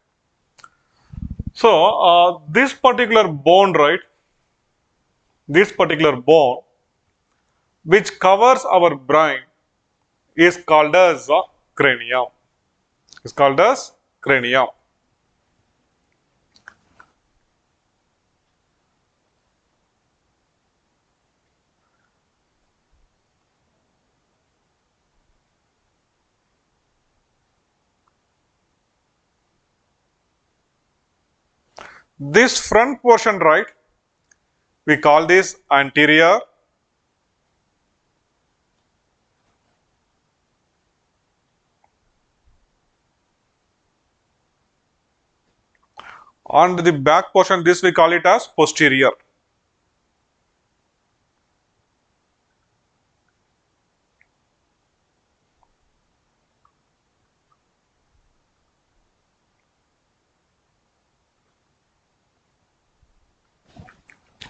So this particular bone, right? This particular bone which covers our brain is called as cranium. Is called as cranium. This front portion, right? We call this anterior. On the back portion, this we call it as posterior.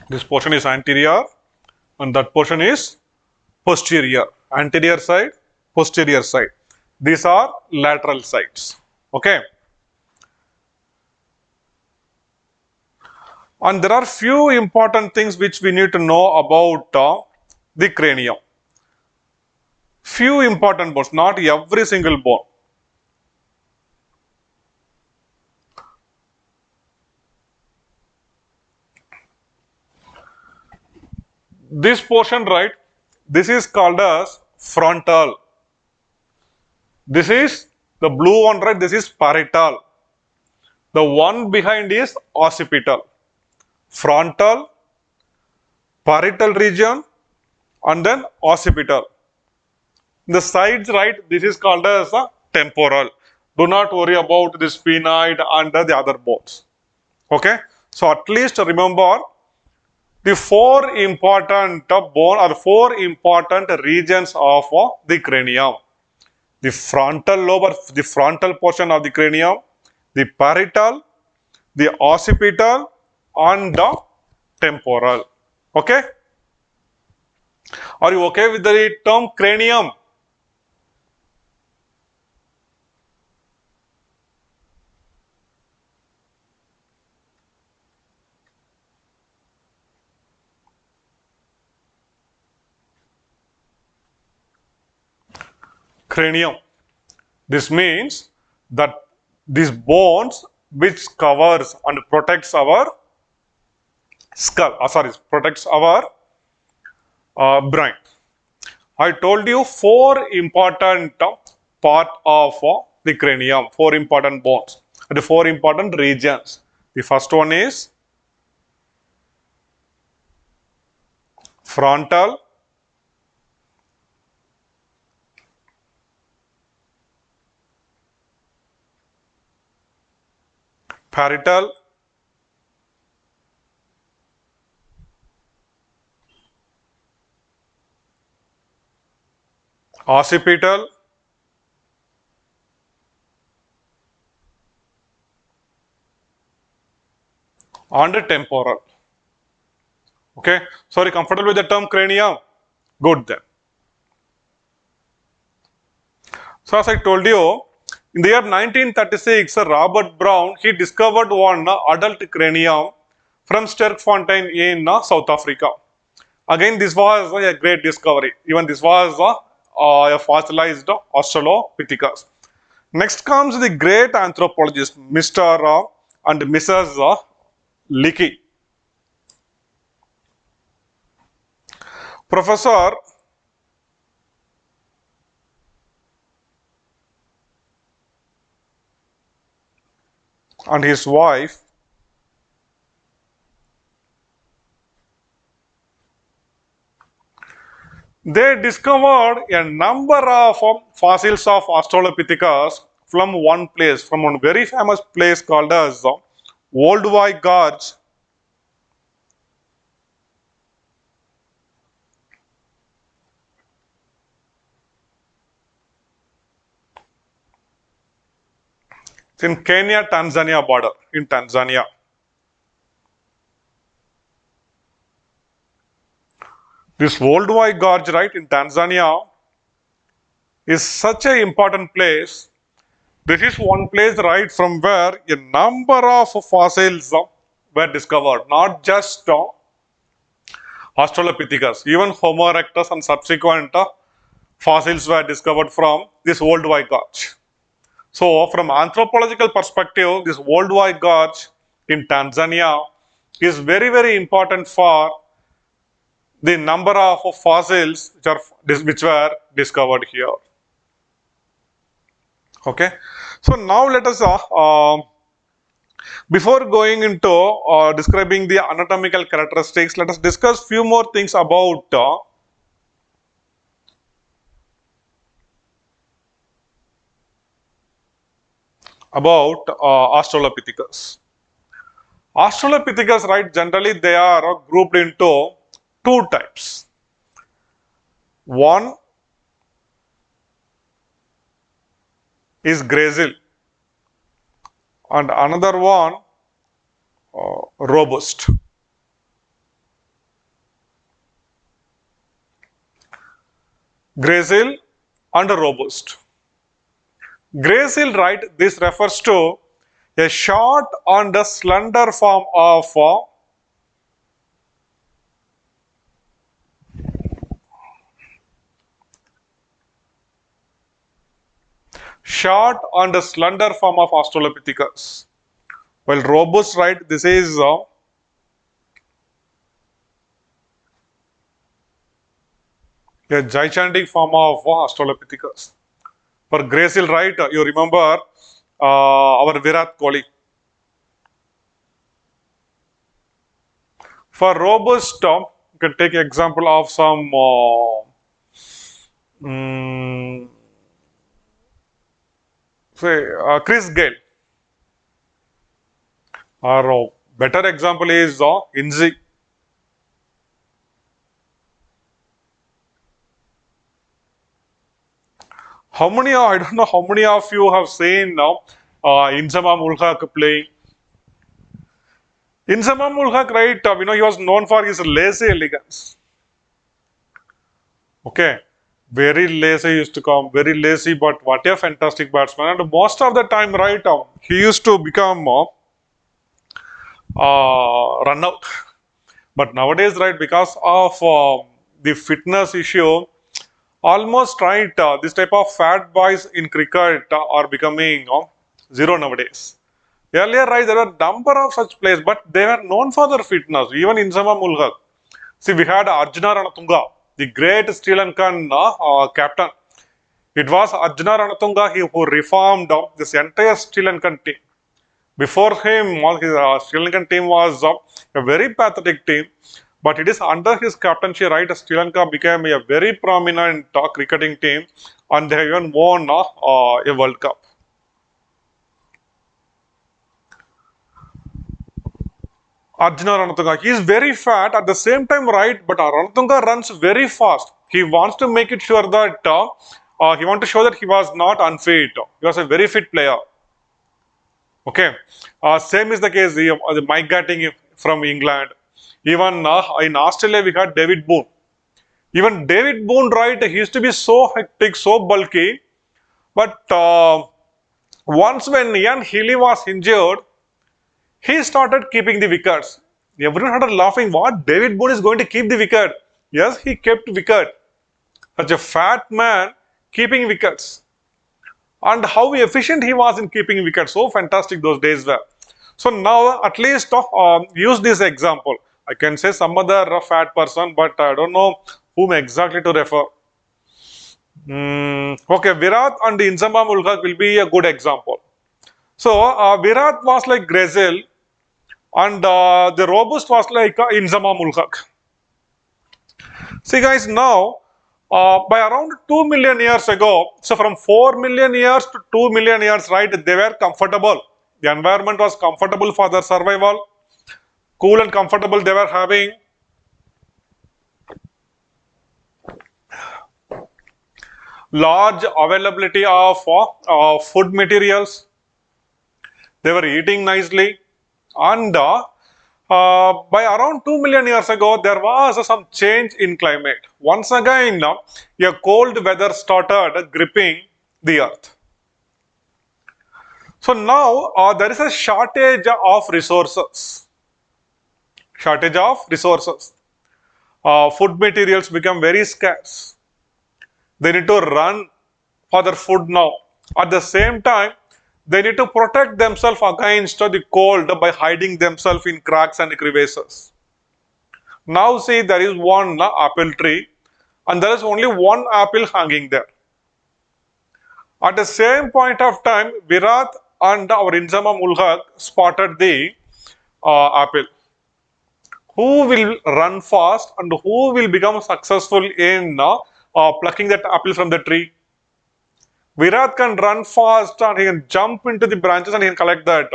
This portion is anterior and that portion is posterior. Anterior side, posterior side. These are lateral sides. Okay. And there are few important things which we need to know about the cranium. Few important bones, not every single bone. This portion, right? This is called as frontal. This is the blue one, right? This is parietal. The one behind is occipital. Frontal, parietal region, and then occipital. The sides, right? This is called as a temporal. Do not worry about the sphenoid and the other bones. Okay? So at least remember the 4 important bone or 4 important regions of the cranium. The frontal lobe or the frontal portion of the cranium, the parietal, the occipital, and the temporal. Okay? Are you okay with the term cranium? cranium. This means that these bones which covers and protects our skull, protects our brain. I told you four important part of the cranium, four important bones, the four important regions. The first one is frontal, parietal, occipital, and temporal. Okay, so are you comfortable with the term cranium? Good then. So as I told you, in the year 1936, Robert Brown, he discovered one adult cranium from Sterkfontein in South Africa. Again, this was a great discovery. Even this was a fossilized Australopithecus. Next comes the great anthropologist, Mr. And Mrs. Leakey. Professor and his wife they discovered a number of fossils of Australopithecus from one place, from one very famous place called as Olduvai Gorge. It's in Kenya-Tanzania border, in Tanzania. This Olduvai Gorge, right, in Tanzania is such an important place. This is one place, right, from where a number of fossils were discovered, not just Australopithecus, even Homo erectus and subsequent fossils were discovered from this Olduvai Gorge. So, from anthropological perspective, this Olduvai Gorge in Tanzania is very, very important for the number of fossils which were discovered here. Okay, so now let us before going into describing the anatomical characteristics, let us discuss few more things about Australopithecus. Australopithecus, right, generally they are grouped into two types. One is gracile and another one robust. Gracile and robust. Gracile, right, this refers to a short and a slender form of Australopithecus. While robust, right, this is a gigantic form of Australopithecus. For gracile, right, you remember our Virat Kohli. For robust, you can take example of some say Chris Gale, or better example is Inzi. How many? I don't know how many of you have seen now Inzamam ul Haq playing. Inzamam ul Haq, right? He was known for his lazy elegance. Okay, very lazy used to come, very lazy, but what a fantastic batsman. And most of the time, right, he used to become run out. But nowadays, right, because of the fitness issue, Almost right. This type of fat boys in cricket are becoming zero nowadays. Earlier, right, there were number of such players, but they were known for their fitness. Even in Sama Mulghak. See, we had Arjuna Ranatunga, the great Sri Lankan captain. It was Arjuna Ranatunga who reformed this entire Sri Lankan team. Before him, his Sri Lankan team was a very pathetic team. But it is under his captaincy, right, Sri Lanka became a very prominent cricketing team and they even won a World Cup. Arjuna Ranatunga, he is very fat at the same time, right, but Ranatunga runs very fast. He wants to make it sure that he wants to show that he was not unfit. He was a very fit player. Okay, same is the case. The Mike Gatting from England. Even in Australia, we had David Boone. Even David Boone, right, he used to be so hectic, so bulky. But once when Ian Healy was injured, he started keeping the wickets. Everyone started laughing. What? David Boone is going to keep the wicket? Yes, he kept wicket. Such a fat man keeping wickets. And how efficient he was in keeping wickets. So fantastic those days were. So now at least use this example. I can say some other fat person, but I don't know whom exactly to refer. Okay, Virat and Inzama Mulghak will be a good example. So Virat was like Grazel and the robust was like Inzama Mulghak. See guys, now by around 2 million years ago, so from 4 million years to 2 million years, right, they were comfortable. The environment was comfortable for their survival, cool and comfortable they were having. Large availability of food materials. They were eating nicely and by around 2 million years ago, there was some change in climate. Once again, a cold weather started gripping the earth. So now there is a shortage of resources. Shortage of resources. Food materials become very scarce. They need to run for their food now. At the same time, they need to protect themselves against the cold by hiding themselves in cracks and crevices. Now see, there is one apple tree and there is only one apple hanging there. At the same point of time, Virat and our Inzama Mulghak spotted the apple. Who will run fast and who will become successful in plucking that apple from the tree? Virat can run fast and he can jump into the branches and he can collect that.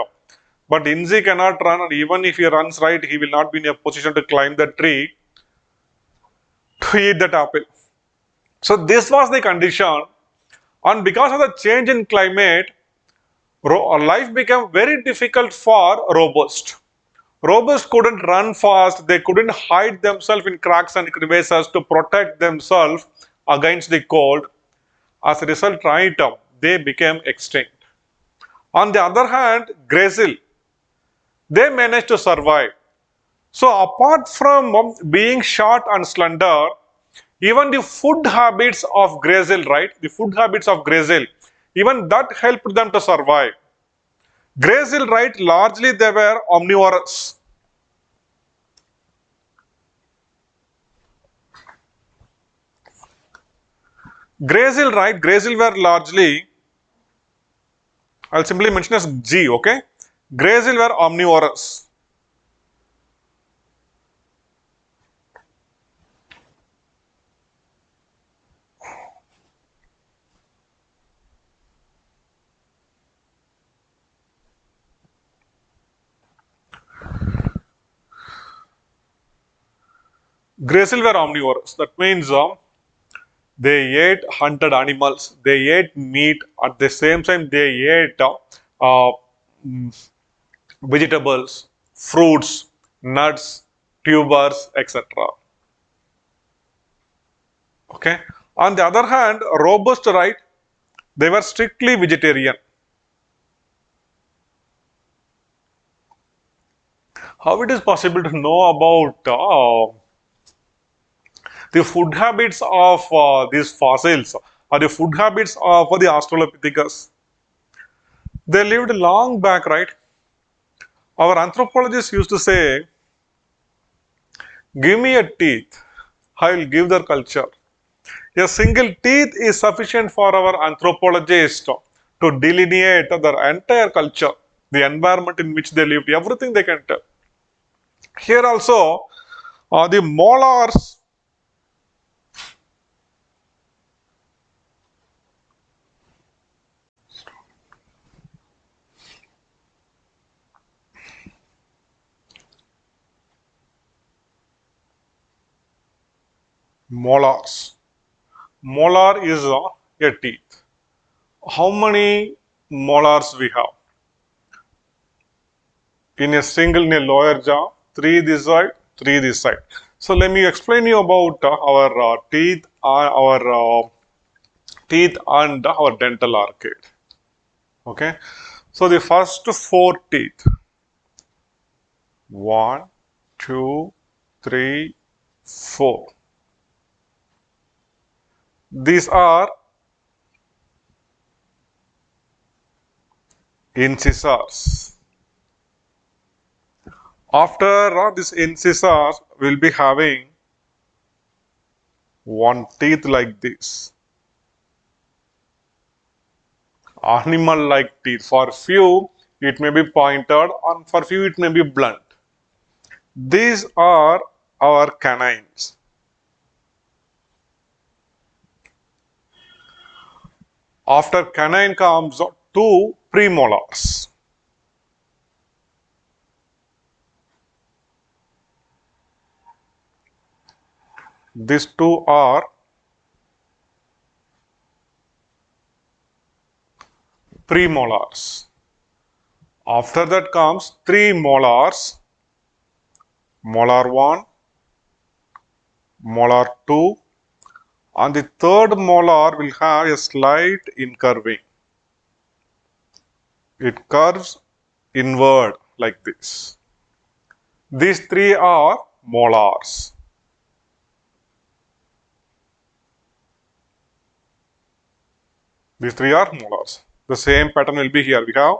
But Inzi cannot run, and even if he runs right, he will not be in a position to climb the tree to eat that apple. So this was the condition, and because of the change in climate, life became very difficult for robust. Robust couldn't run fast, they couldn't hide themselves in cracks and crevices to protect themselves against the cold. As a result, right, they became extinct. On the other hand, Grazel, they managed to survive. So apart from being short and slender, even the food habits of Grazel, right? The food habits of Grazel, even that helped them to survive. Grazel, right? Largely they were omnivorous. Grazel, right? Grazel were largely, I'll simply mention as G, okay? Grazel were omnivorous. Grazel were omnivorous. That means they ate hunted animals, they ate meat, at the same time they ate mm, vegetables, fruits, nuts, tubers, etc. Okay. On the other hand, robust, right? They were strictly vegetarian. How it is possible to know about The food habits of these fossils are the food habits of the Australopithecus. They lived long back, right? Our anthropologists used to say, give me a teeth, I will give their culture. A single teeth is sufficient for our anthropologists to delineate their entire culture, the environment in which they lived, everything they can tell. Here also, the molars. Molar is a teeth. How many molars we have? In a single, in a lower jaw, three this side, three this side. So let me explain you about our teeth and our dental arcade. Okay. So the first four teeth, one, two, three, four. These are incisors. After this incisors, we'll be having one teeth like this. Animal like teeth. For few, it may be pointed, and for few, it may be blunt. These are our canines. After canine comes two premolars. These two are premolars. After that comes three molars. Molar 1, molar 2, and the third molar will have a slight incurving. It curves inward like this. These three are molars. These three are molars. The same pattern will be here. We have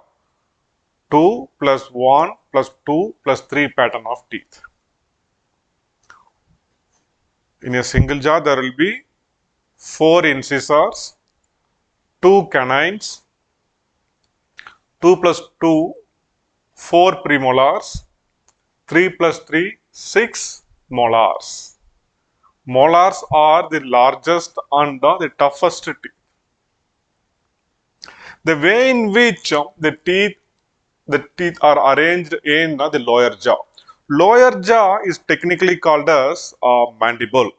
2 plus 1 plus 2 plus 3 pattern of teeth. In a single jaw, there will be 4 incisors, 2 canines, 2 plus 2, 4 premolars, 3 plus 3, 6 molars. Molars are the largest and the toughest teeth. The way in which the teeth are arranged in the lower jaw. Lower jaw is technically called as mandible.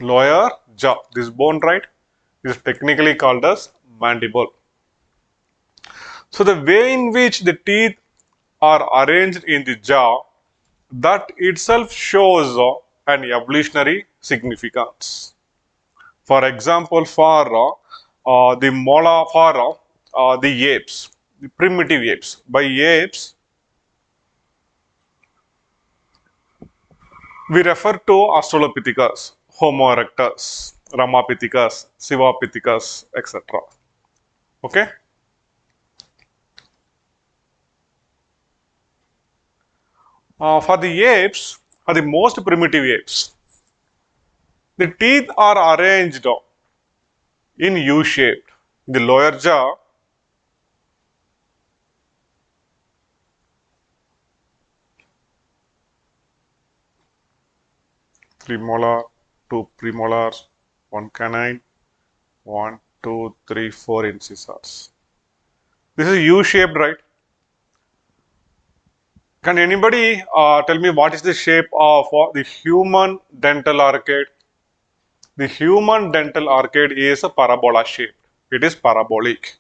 Lower jaw, this bone right, is technically called as mandible. So the way in which the teeth are arranged in the jaw, that itself shows an evolutionary significance. For example, for the molar, for the apes, the primitive apes. By apes, we refer to Australopithecus, Homo erectus, Ramapithecus, Sivapithecus, etc. Okay? For the apes, are the most primitive apes, the teeth are arranged in U-shape. The lower jaw, three molar, two premolars, one canine, 1, 2, 3, 4 incisors. This is U-shaped, right? Can anybody tell me what is the shape of the human dental arcade? The human dental arcade is a parabola shaped. It is parabolic.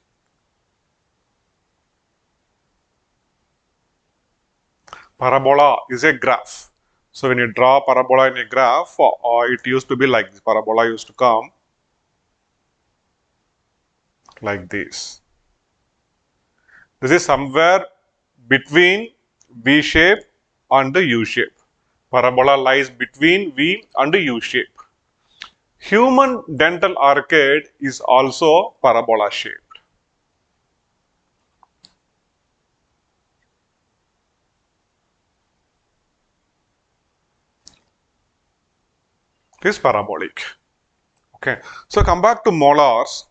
Parabola is a graph. So when you draw parabola in a graph, it used to be like this. Parabola used to come like this. This is somewhere between V shape and U shape. Parabola lies between V and U shape. Human dental arcade is also parabola shaped. It is parabolic. Okay. So come back to molars.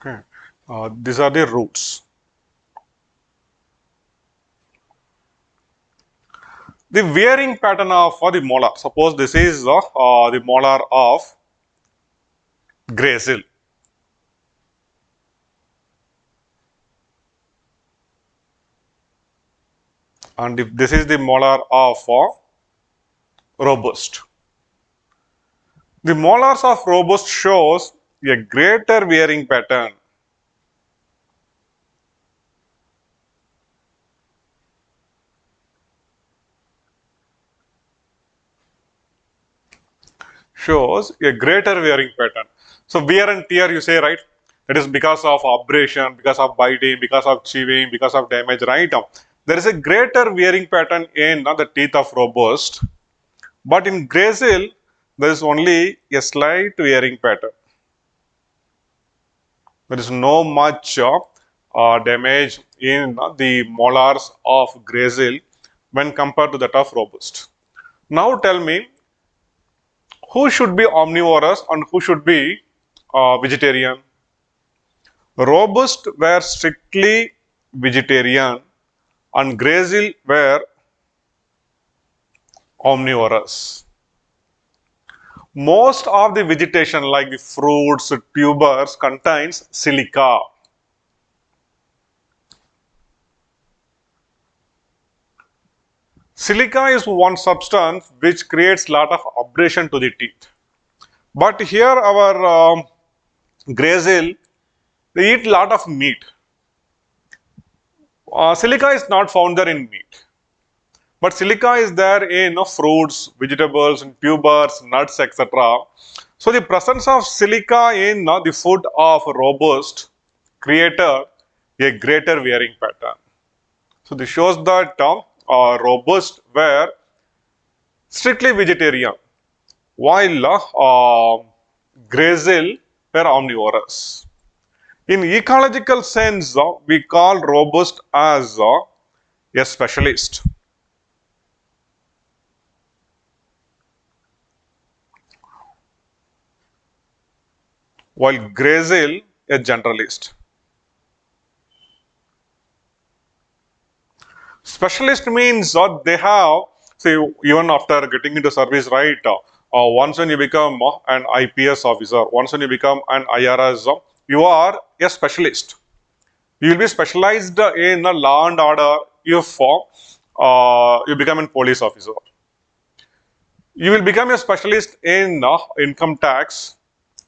Okay. These are the roots. The wearing pattern of the molar. Suppose this is the molar of Gracil. And if this is the molar of robust. The molars of robust shows a greater wearing pattern. Shows a greater wearing pattern. So wear and tear you say, right? It is because of abrasion, because of biting, because of chewing, because of damage, right? There is a greater wearing pattern in the teeth of robust, but in Gracil there is only a slight wearing pattern. There is no much damage in the molars of Gracil when compared to that of robust. Now tell me, who should be omnivorous and who should be vegetarian? Robust were strictly vegetarian and Gracil were omnivorous. Most of the vegetation like the fruits, tubers contains silica. Silica is one substance which creates lot of abrasion to the teeth. But here our Gracil, they eat lot of meat. Silica is not found there in meat. But silica is there in fruits, vegetables, tubers, nuts, etc. So the presence of silica in the food of robust created a greater wearing pattern. So this shows that robust were strictly vegetarian, while Gracil were omnivorous. In ecological sense, we call robust as a specialist, while Gracil a generalist. Specialist means they have, say, even after getting into service, right? Once when you become an IPS officer, once when you become an IRS, you are a specialist. You will be specialized in law and order if you become a police officer. You will become a specialist in income tax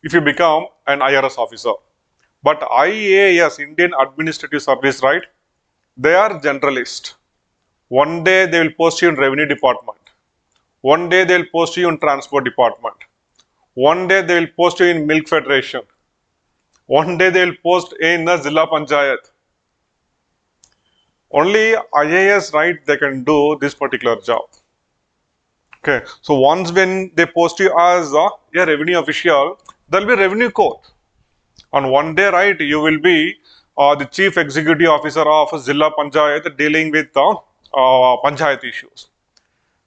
if you become an IRS officer. But IAS, Indian Administrative Service, right? They are generalist. One day they will post you in revenue department. One day they will post you in transport department. One day they will post you in milk federation. One day they will post in the Zilla Panchayat. Only IAS, right, they can do this particular job. Okay, so once when they post you as a revenue official, there will be revenue court. On one day, right, you will be the chief executive officer of Zilla Panchayat dealing with Panchayat issues.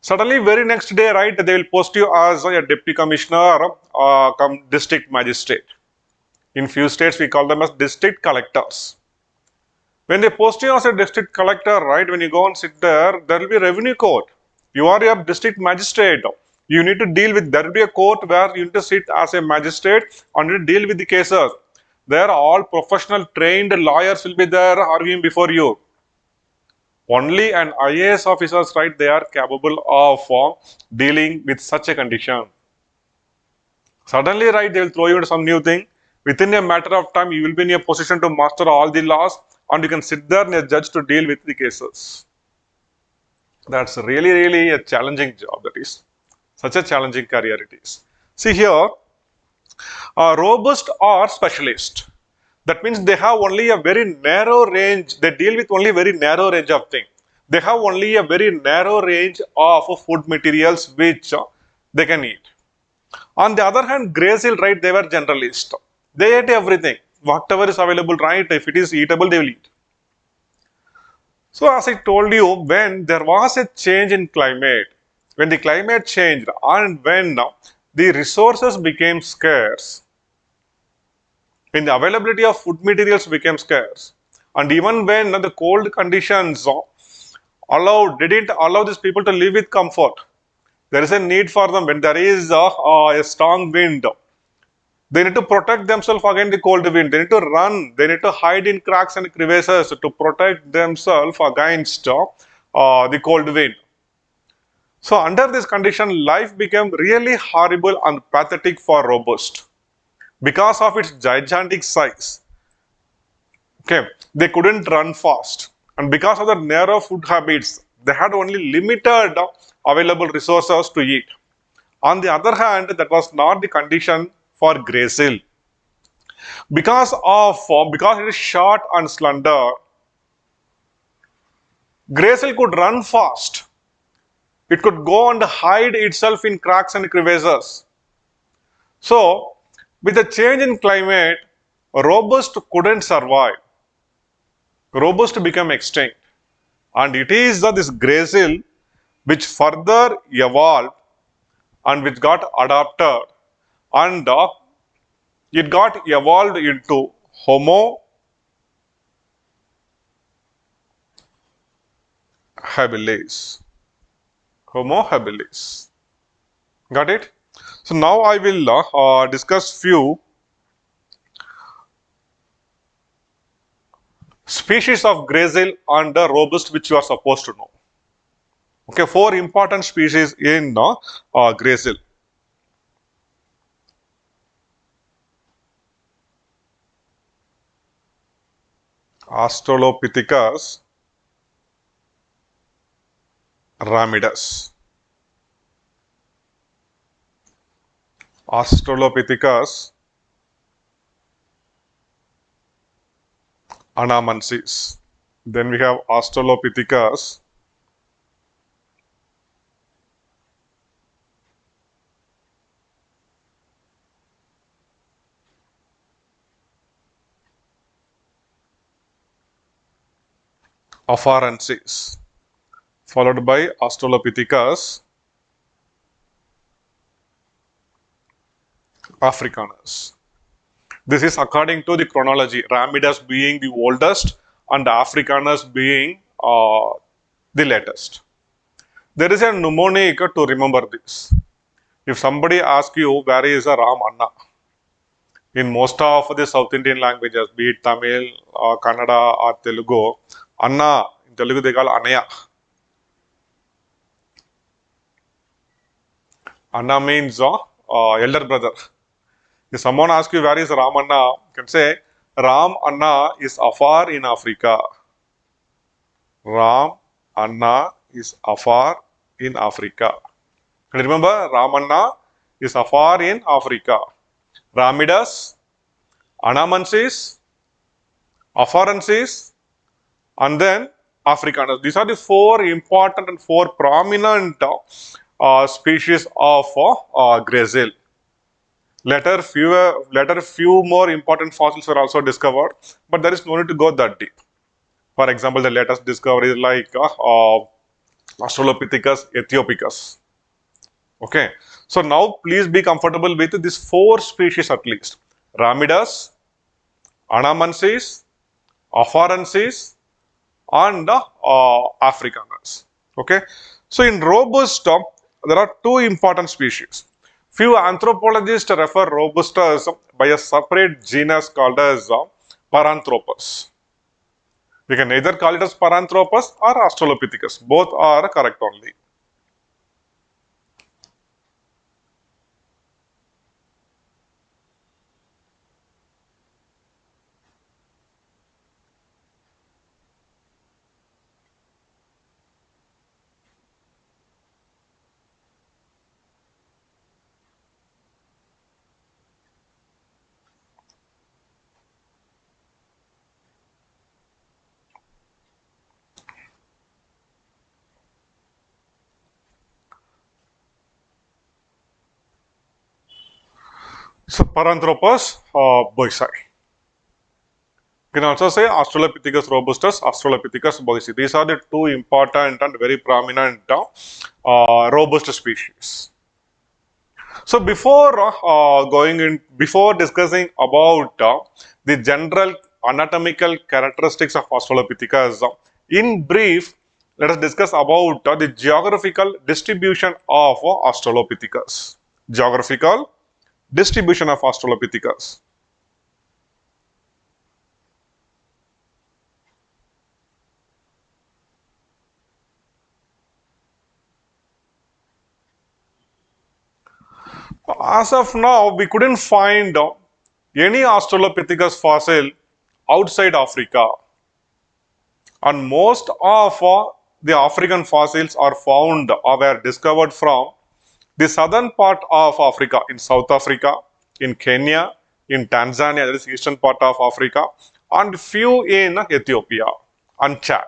Suddenly, very next day, right, they will post you as a deputy commissioner, district magistrate. In few states, we call them as district collectors. When they post you as a district collector, right, when you go and sit there, there will be revenue court. You are a district magistrate. You need to deal with, there will be a court where you need to sit as a magistrate and you deal with the cases. There all professional trained lawyers will be there arguing before you. Only an IAS officers, right, they are capable of dealing with such a condition. Suddenly, right, they will throw you into some new thing. Within a matter of time, you will be in a position to master all the laws and you can sit there and a judge to deal with the cases. That's really, really a challenging job. That is such a challenging career it is. See here, robust or specialist. That means they have only a very narrow range. They deal with only very narrow range of things. They have only a very narrow range of food materials which they can eat. On the other hand, Gracil, right, they were generalist. They ate everything. Whatever is available, right, if it is eatable, they will eat. So as I told you, when there was a change in climate, when the climate changed and when the resources became scarce, when the availability of food materials became scarce, and even when the cold conditions didn't allow these people to live with comfort, there is a need for them. When there is a strong wind, they need to protect themselves against the cold wind. They need to run. They need to hide in cracks and crevices to protect themselves against the cold wind. So under this condition, life became really horrible and pathetic for robust because of its gigantic size. Okay, they couldn't run fast, and because of the narrow food habits, they had only limited available resources to eat. On the other hand, that was not the condition for Gracil. Because it is short and slender, Gracil could run fast. It could go and hide itself in cracks and crevices. So, with the change in climate, robust couldn't survive. Robust became extinct. And it is this Gracil which further evolved and which got adapted and it got evolved into Homo habilis. Homo habilis. Got it? So now I will discuss few species of Gracil and robust which you are supposed to know. Okay, 4 important species in Gracil. Australopithecus ramidus. Australopithecus anamensis. Then we have Australopithecus afarensis, followed by Australopithecus africanus. This is according to the chronology, Ramidus being the oldest and Africanus being the latest. There is a mnemonic to remember this. If somebody asks you where is a Ram Anna, in most of the South Indian languages, be it Tamil, Kannada or Telugu, Anna, in Telugu they call Anaya. Anna means elder brother. If someone asks you where is Ram Anna, you can say Ram Anna is afar in Africa. Ram Anna is afar in Africa. And remember, Ram Anna is afar in Africa. Ramidus, anamensis, afarensis, and then africanus. These are the 4 important and 4 prominent species of Gracil. Later, few more important fossils were also discovered, but there is no need to go that deep. For example, the latest discovery is like Australopithecus ethiopicus. Okay, so now please be comfortable with these 4 species at least: Ramidus, anamensis, afarensis, and africanus. Okay, so in robust, there are 2 important species. Few anthropologists refer robustus by a separate genus called as Paranthropus. We can either call it as Paranthropus or Australopithecus. Both are correct only. So Paranthropus boisei. You can also say Australopithecus robustus, Australopithecus boisei. These are the two important and very prominent robust species. So before discussing about the general anatomical characteristics of Australopithecus, in brief, let us discuss about the geographical distribution of Australopithecus. Geographical distribution of Australopithecus. As of now, we couldn't find any Australopithecus fossil outside Africa, and most of the African fossils are found or were discovered from the southern part of Africa, in South Africa, in Kenya, in Tanzania, that is eastern part of Africa, and few in Ethiopia and Chad.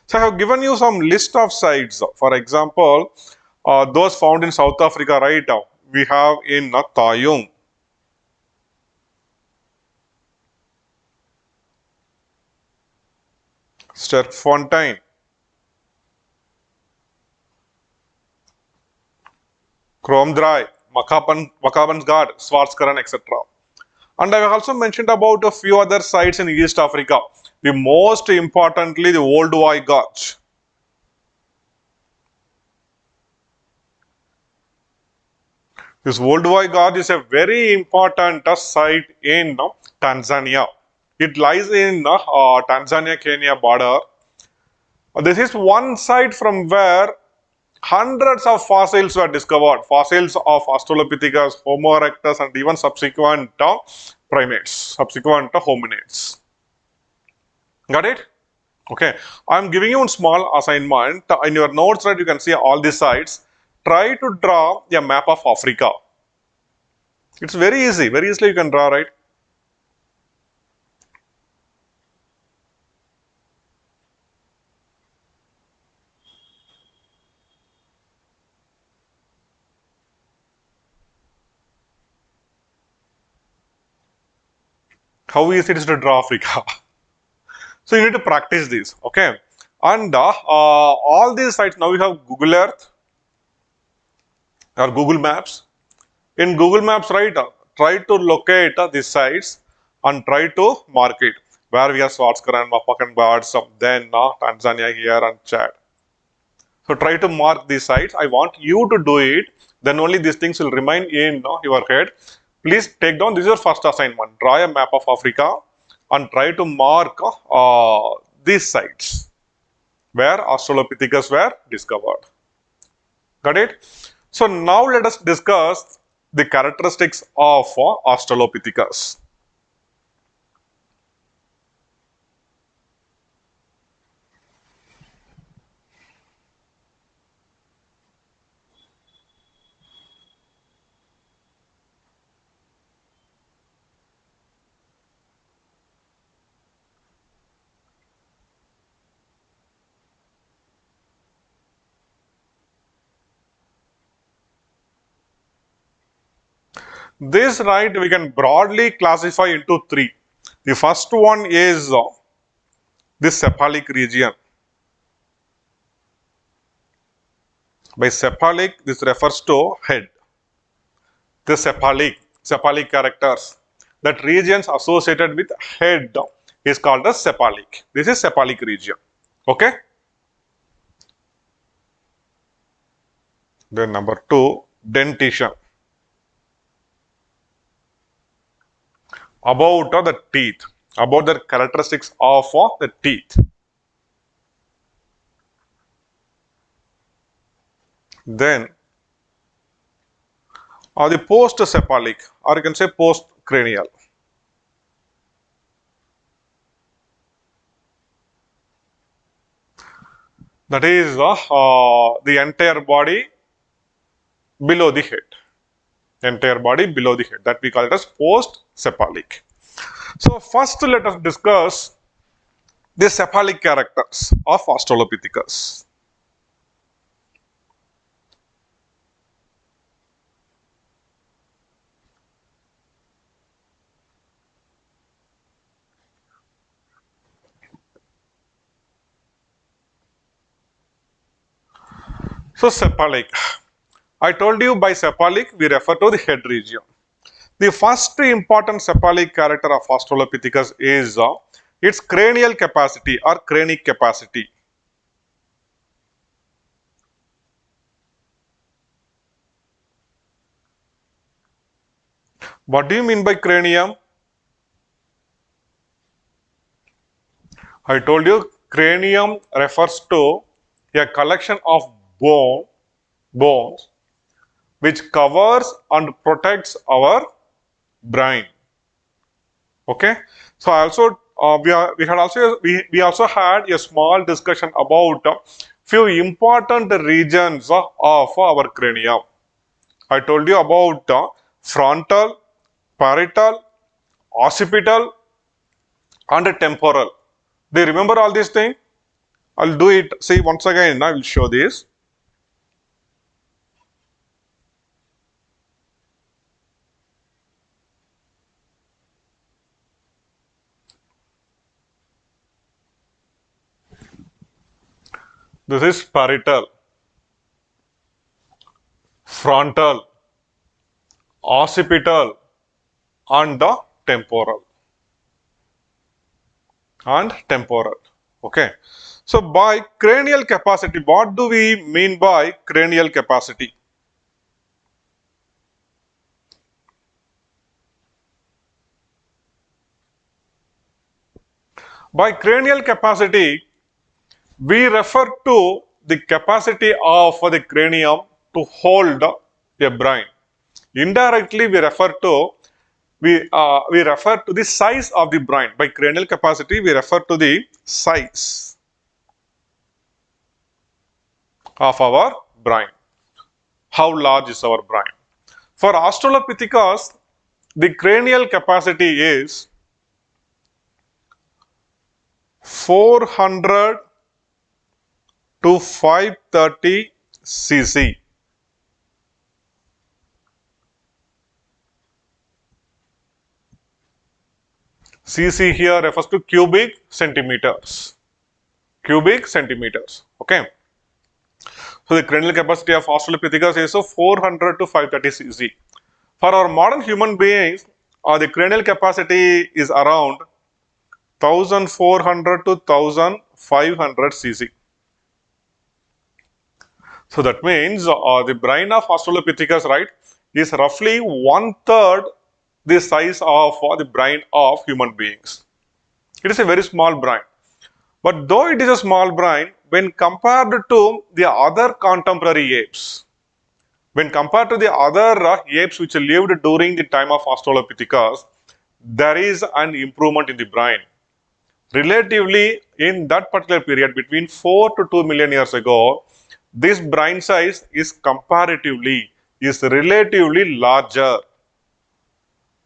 So I have given you some list of sites. For example, those found in South Africa right now, we have in Tayung, Sterkfontein, Kromdraai, Makapansgard, Swartskran, etc. And I have also mentioned about a few other sites in East Africa. The most importantly, the Old Voi Gorge. This Old Voi Gorge is a very important site in Tanzania. It lies in Tanzania-Kenya border. This is one site from where hundreds of fossils were discovered. Fossils of Australopithecus, Homo erectus, and even subsequent primates, subsequent hominids. Got it? Okay. I'm giving you a small assignment. In your notes, right, you can see all these sites. Try to draw a map of Africa. It's very easy. Very easily you can draw, right? How easy it is to draw Africa. So you need to practice this. Okay. And all these sites, now you have Google Earth or Google Maps. In Google Maps, right, try to locate these sites and try to mark it. Where we have Swartskran, Mapakan birds, then Tanzania here and Chad. So try to mark these sites. I want you to do it. Then only these things will remain in your head. Please take down, this is your first assignment. Draw a map of Africa and try to mark these sites where Australopithecus were discovered. Got it? So now let us discuss the characteristics of Australopithecus. This, right, we can broadly classify into three. The first one is this cephalic region. By cephalic, this refers to head. The cephalic characters. That regions associated with head is called as cephalic. This is cephalic region. Okay. Then number two, dentition. About the teeth, about the characteristics of the teeth. Then the post-cephalic, or you can say post-cranial. That is the entire body below the head. Entire body below the head. That we call it as post-cephalic. So first let us discuss the cephalic characters of Australopithecus. So cephalic. I told you by cephalic we refer to the head region. The first important cephalic character of Australopithecus is its cranial capacity or cranic capacity. What do you mean by cranium? I told you cranium refers to a collection of bones which covers and protects our brain. Okay. So I also we also had a small discussion about few important regions of our cranium. I told you about frontal, parietal, occipital, and temporal. Do you remember all these things? I'll do it. See once again. I will show this. This is parietal, frontal, occipital, and the temporal. Okay. So by cranial capacity, what do we mean by cranial capacity? By cranial capacity, we refer to the capacity of the cranium to hold a brain. Indirectly, we refer to the size of the brain. By cranial capacity, we refer to the size of our brain. How large is our brain? For Australopithecus, the cranial capacity is 400 to 530 cc. Cc here refers to cubic centimeters. Cubic centimeters. Okay. So the cranial capacity of Australopithecus is 400 to 530 cc. For our modern human beings, the cranial capacity is around 1400 to 1500 cc. So that means the brain of Australopithecus, right, is roughly one third the size of the brain of human beings. It is a very small brain. But though it is a small brain, when compared to the other contemporary apes, when compared to the other apes which lived during the time of Australopithecus, there is an improvement in the brain. Relatively, in that particular period, between 4 to 2 million years ago, this brain size is relatively larger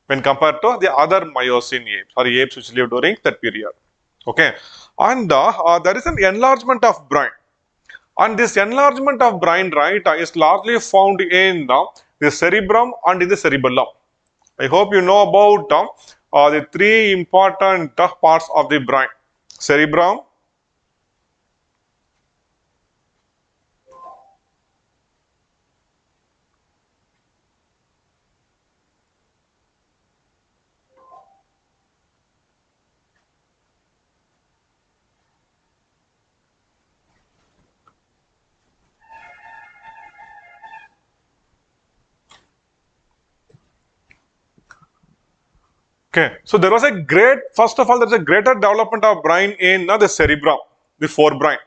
when compared to the other Miocene apes or apes which lived during that period. Okay, and there is an enlargement of brain, and this enlargement of brain, right, is largely found in the cerebrum and in the cerebellum. I hope you know about the three important parts of the brain: cerebrum, okay, so there was first of all, there's a greater development of brain in the cerebrum, the forebrain.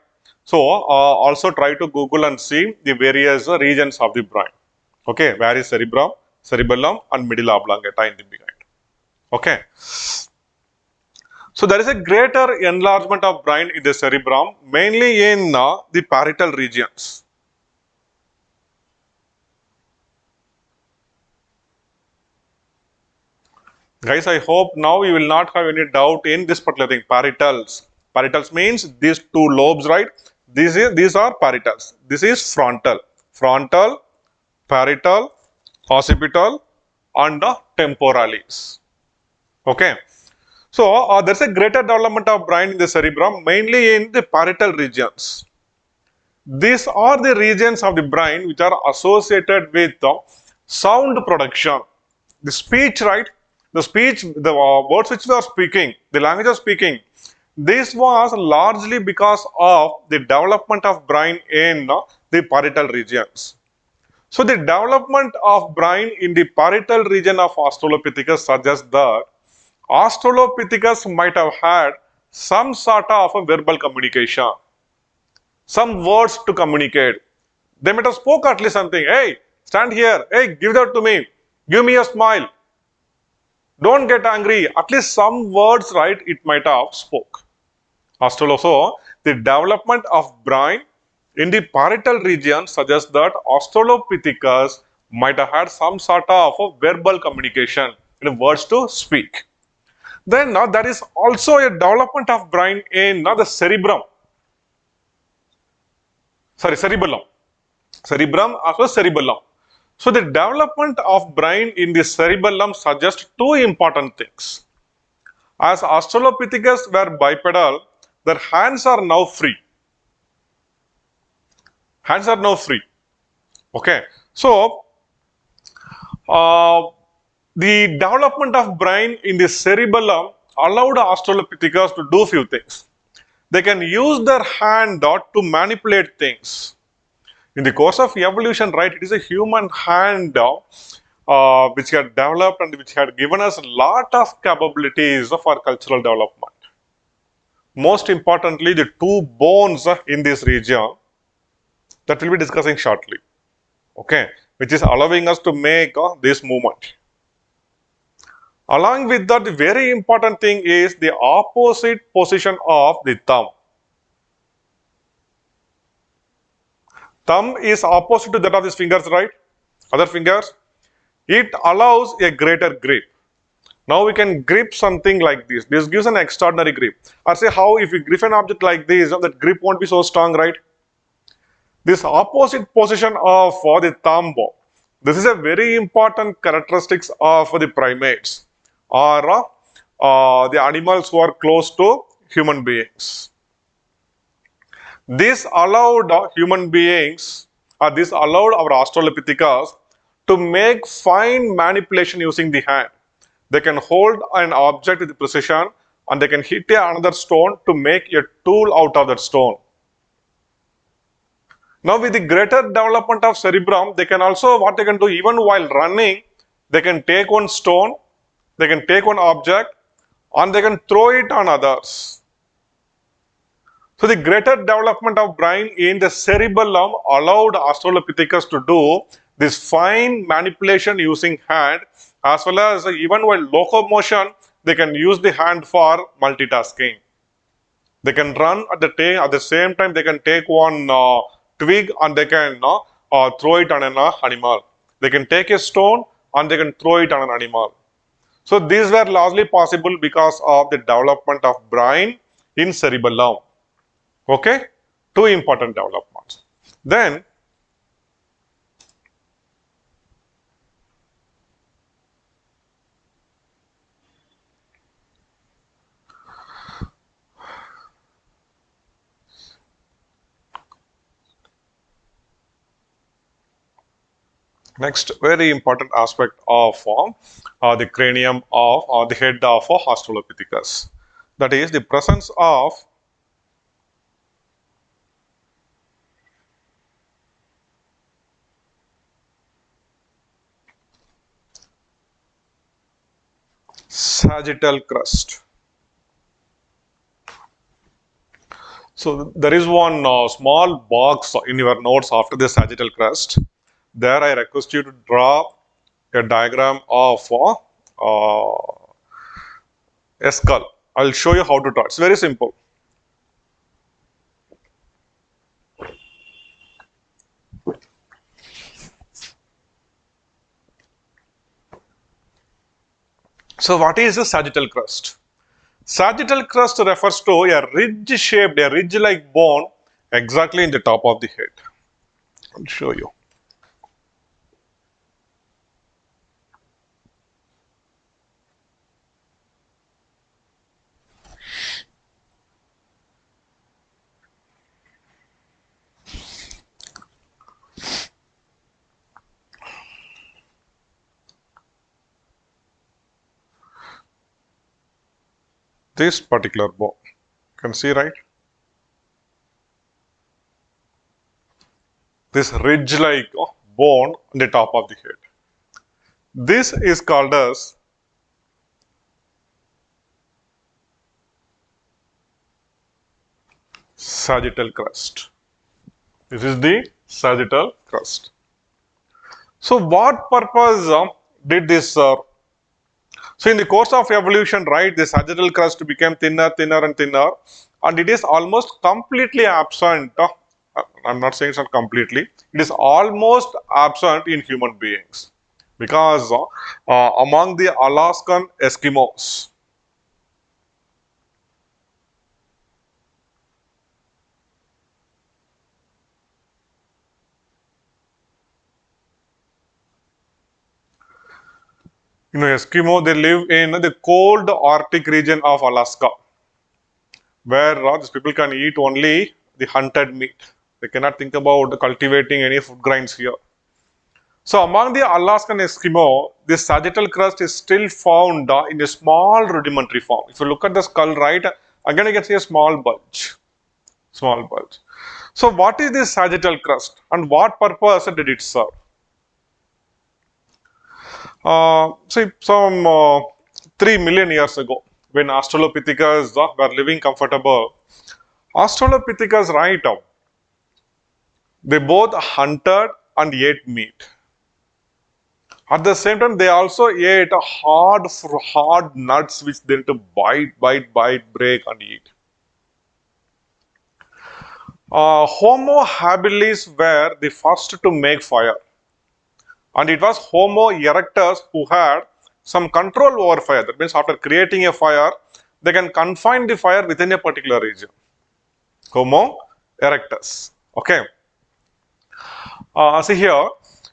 So, also try to Google and see the various regions of the brain. Okay, where is cerebrum, cerebellum, and medulla oblongata in the behind. Okay, so there is a greater enlargement of brain in the cerebrum, mainly in the parietal regions. Guys, I hope now you will not have any doubt in this particular thing. Parietals. Parietals means these two lobes, right? These are parietals. This is frontal. Frontal, parietal, occipital, and the temporalis. Okay. So there's a greater development of brain in the cerebrum, mainly in the parietal regions. These are the regions of the brain which are associated with sound production. The speech, right? The speech, the words which we are speaking, the language of speaking, this was largely because of the development of brain in the parietal regions. So the development of brain in the parietal region of Australopithecus suggests that Australopithecus might have had some sort of a verbal communication, some words to communicate. They might have spoke at least something. Hey, stand here. Hey, give that to me. Give me a smile. Don't get angry. At least some words, right? It might have spoke. Also, the development of brain in the parietal region suggests that Australopithecus might have had some sort of a verbal communication, words to speak. Then now there is also a development of brain in the cerebrum. Sorry, cerebellum. Cerebrum as well as cerebellum. So the development of brain in the cerebellum suggests two important things. As Australopithecus were bipedal, their hands are now free. Hands are now free. Okay. So the development of brain in the cerebellum allowed Australopithecus to do few things. They can use their hand to manipulate things. In the course of evolution, right, it is a human hand which had developed and which had given us a lot of capabilities for cultural development. Most importantly, the two bones in this region that we'll be discussing shortly, okay, which is allowing us to make this movement. Along with that, the very important thing is the opposite position of the thumb. Thumb is opposite to that of these fingers, right? Other fingers. It allows a greater grip. Now we can grip something like this. This gives an extraordinary grip. Or say how if you grip an object like this, that grip won't be so strong, right? This opposite position of the thumb, this is a very important characteristics of the primates or the animals who are close to human beings. This allowed human beings, or this allowed our Australopithecus to make fine manipulation using the hand. They can hold an object with precision and they can hit another stone to make a tool out of that stone. Now with the greater development of cerebrum, they can also, what they can do even while running, they can take one stone, they can take one object and they can throw it on others. So the greater development of brain in the cerebellum allowed Australopithecus to do this fine manipulation using hand, as well as even while locomotion, they can use the hand for multitasking. They can run at the same time they can take one twig and they can throw it on an animal. They can take a stone and they can throw it on an animal. So these were largely possible because of the development of brain in cerebellum. Okay, two important developments. Then next very important aspect of the cranium of the head of Australopithecus, that is the presence of sagittal crest. So there is one small box in your notes after the sagittal crest. There I request you to draw a diagram of a skull. I'll show you how to draw. It's very simple. So what is the sagittal crest? Sagittal crest refers to a ridge-shaped, a ridge-like bone exactly in the top of the head. I'll show you. this particular bone. You can see, right? This ridge-like bone on the top of the head. This is called as sagittal crest. This is the sagittal crest. So what purpose did this serve? So in the course of evolution, right, the sagittal crust became thinner, thinner and thinner, and it is almost completely absent. I'm not saying it's not completely. It is almost absent in human beings because among the Alaskan Eskimos, Eskimo, they live in the cold Arctic region of Alaska, where these people can eat only the hunted meat. They cannot think about cultivating any food grains here. So among the Alaskan Eskimo, this sagittal crust is still found in a small rudimentary form. If you look at the skull, right, again you can see a small bulge. Small bulge. So what is this sagittal crust and what purpose did it serve? See, some 3 million years ago, when Australopithecus were living comfortable, Australopithecus, right, they both hunted and ate meat. At the same time, they also ate hard nuts which they need to bite, break and eat. Homo habilis were the first to make fire. And it was Homo erectus who had some control over fire. That means after creating a fire, they can confine the fire within a particular region. Homo erectus. Okay. See here.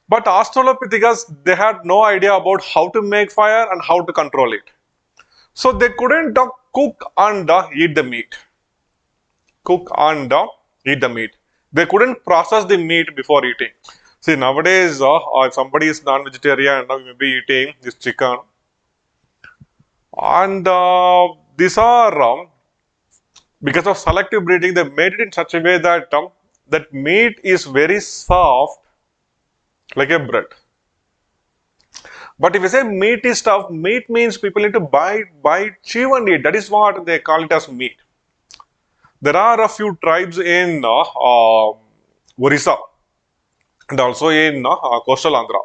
But Australopithecus, they had no idea about how to make fire and how to control it. So they couldn't cook and eat the meat. Cook and eat the meat. They couldn't process the meat before eating. See, nowadays, if somebody is non-vegetarian, we may be eating this chicken. And these are, because of selective breeding, they made it in such a way that that meat is very soft, like a bread. But if you say meat is tough, meat means people need to bite, chew and eat. That is what they call it as meat. There are a few tribes in Orissa and also in coastal Andhra,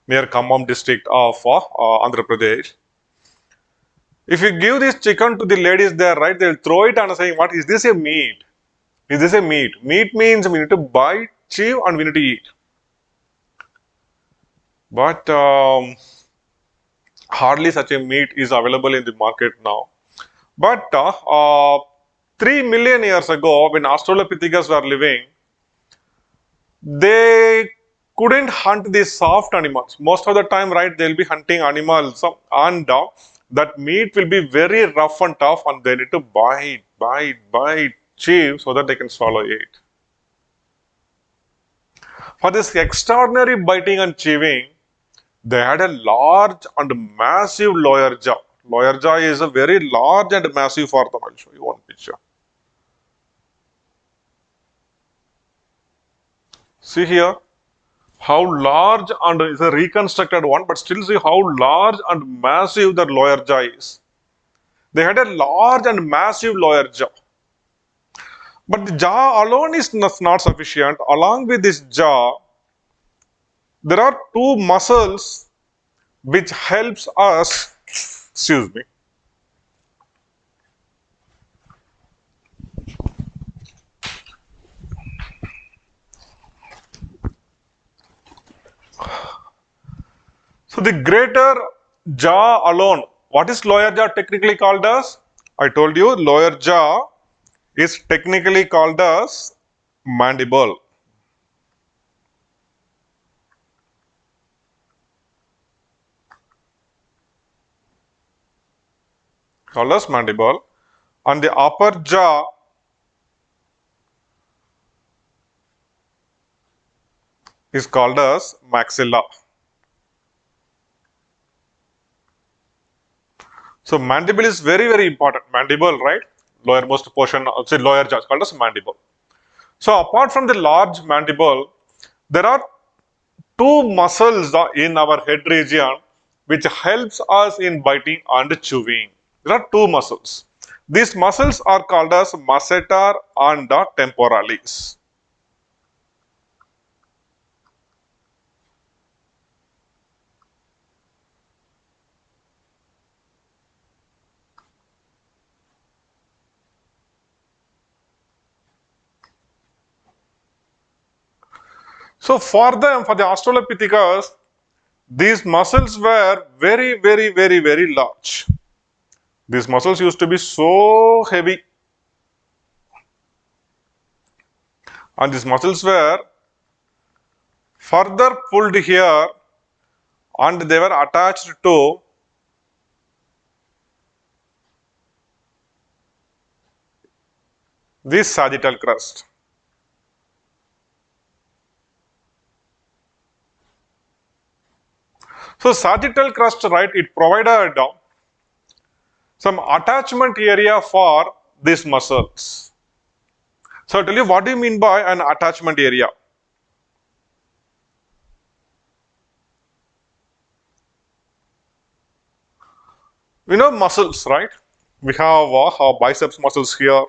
near Khammam district of Andhra Pradesh. If you give this chicken to the ladies there, right, they'll throw it and say, what is this a meat? Is this a meat? Meat means we need to bite, chew and we need to eat. But hardly such a meat is available in the market now. But 3 million years ago, when Australopithecus were living, they couldn't hunt these soft animals. Most of the time, right, they'll be hunting animals and that meat will be very rough and tough and they need to bite, chew so that they can swallow it. For this extraordinary biting and chewing, they had a large and massive lower jaw. Lower jaw is a very large and massive for them. I'll show you one picture. See here how large, and it's a reconstructed one, but still see how large and massive the lower jaw is. They had a large and massive lower jaw. But the jaw alone is not sufficient. Along with this jaw, there are two muscles which helps us, excuse me, so the greater jaw alone, what is lower jaw technically called as? I told you lower jaw is technically called as mandible. Called as mandible. And the upper jaw is called as maxilla. So mandible is very, very important. Mandible, right? Lowermost portion, say lower jaw, called as mandible. So apart from the large mandible, there are two muscles in our head region which helps us in biting and chewing. There are two muscles. These muscles are called as masseter and temporalis. So for the Australopithecus, these muscles were very, very, very, very large. These muscles used to be so heavy, and these muscles were further pulled here and they were attached to this sagittal crust. So sagittal crust, right, it provided some attachment area for these muscles. So I'll tell you what do you mean by an attachment area. We know muscles, right? We have our biceps muscles here.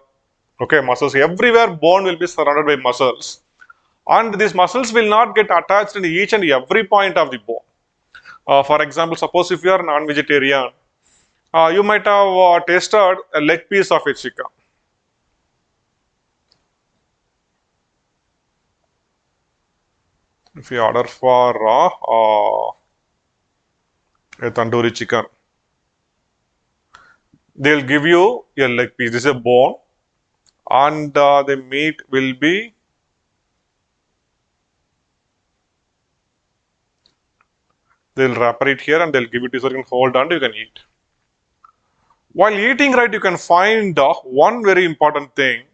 Okay, muscles everywhere, bone will be surrounded by muscles. And these muscles will not get attached in each and every point of the bone. For example, suppose if you are non-vegetarian, you might have tasted a leg piece of a chicken. If you order for a tandoori chicken, they'll give you a leg piece. This is a bone, and the meat will be they'll wrapper it here and they'll give it to you so you can hold and you can eat. While eating, right, you can find one very important thing.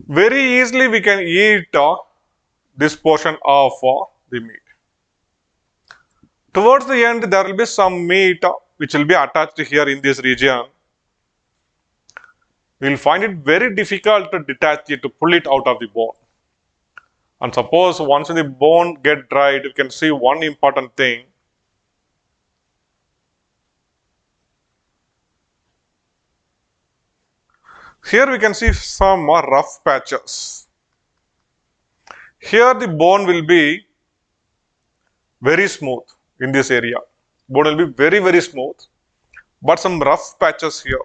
Very easily we can eat this portion of the meat. Towards the end, there will be some meat which will be attached here in this region. We will find it very difficult to detach it, to pull it out of the bone. And suppose once the bone get dried, you can see one important thing. Here we can see some rough patches. Here the bone will be very smooth in this area. Bone will be very, very smooth, but some rough patches here.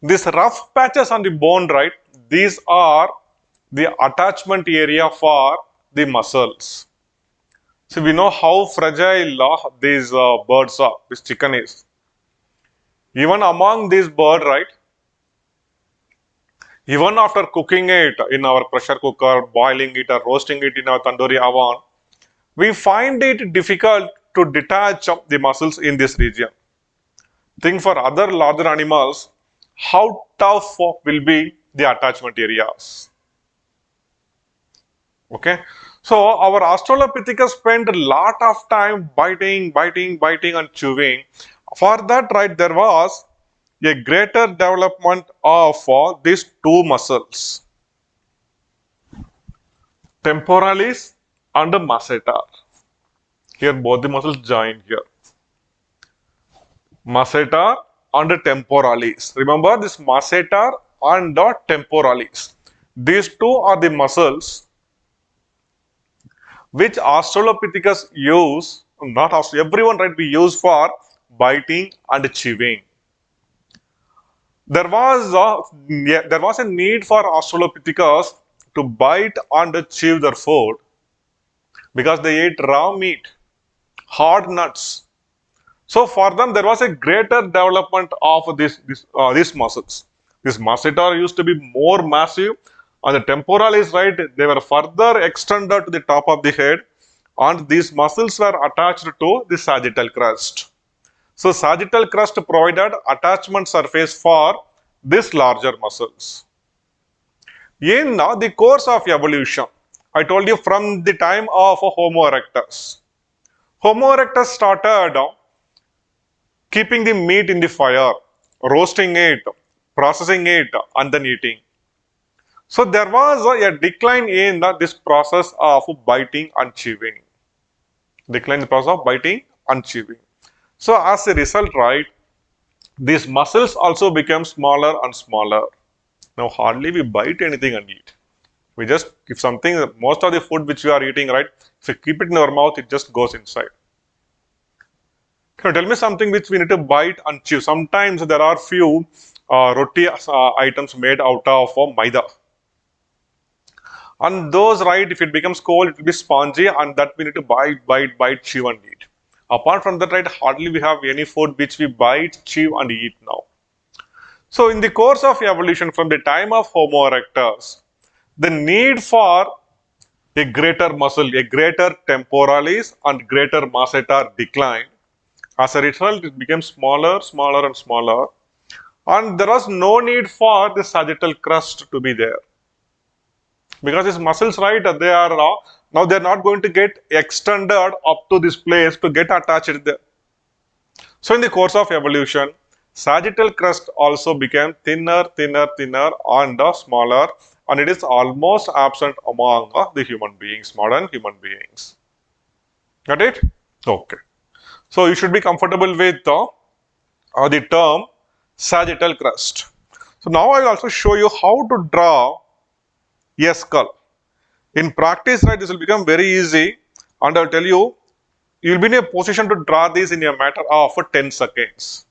These rough patches on the bone, right, these are the attachment area for the muscles. So we know how fragile these birds are, this chicken is. Even among these birds, right, even after cooking it in our pressure cooker, boiling it or roasting it in our tandoori oven, we find it difficult to detach the muscles in this region. Think for other larger animals, how tough will be the attachment areas. Okay, so our Australopithecus spent a lot of time biting and chewing. For that, right, there was a greater development of these two muscles, temporalis and masseter. Here both the muscles join here. Masseter and temporalis. Remember this masseter and temporalis. These two are the muscles which Australopithecus use, not everyone, right, we use for biting and chewing. There was a need for Australopithecus to bite and chew their food because they ate raw meat, hard nuts. So for them, there was a greater development of these muscles. This masseter used to be more massive, and the temporalis, right, they were further extended to the top of the head, and these muscles were attached to the sagittal crust. So sagittal crust provided attachment surface for these larger muscles. In the course of evolution, I told you from the time of Homo erectus. Homo erectus started keeping the meat in the fire, roasting it, processing it, and then eating. So there was a decline in this process of biting and chewing. Decline in the process of biting and chewing. So as a result, right, these muscles also become smaller and smaller. Now hardly we bite anything and eat. We just, if something, most of the food which we are eating, right, if you keep it in our mouth, it just goes inside. Can you tell me something which we need to bite and chew? Sometimes there are few roti items made out of maida. And those, right, if it becomes cold, it will be spongy, and that we need to bite, chew and eat. Apart from that, right, hardly we have any food which we bite, chew and eat now. So in the course of evolution from the time of Homo erectus, the need for a greater muscle, a greater temporalis and greater masseter declined. As a result, it became smaller, smaller and smaller, and there was no need for the sagittal crust to be there. Because these muscles, right, they are now they are not going to get extended up to this place to get attached there. So in the course of evolution, sagittal crust also became thinner, thinner, thinner and smaller, and it is almost absent among the human beings, modern human beings. Got it? Okay. So you should be comfortable with the term sagittal crust. So now I will also show you how to draw a skull. In practice, right, this will become very easy, and I will tell you, you will be in a position to draw this in a matter of 10 seconds.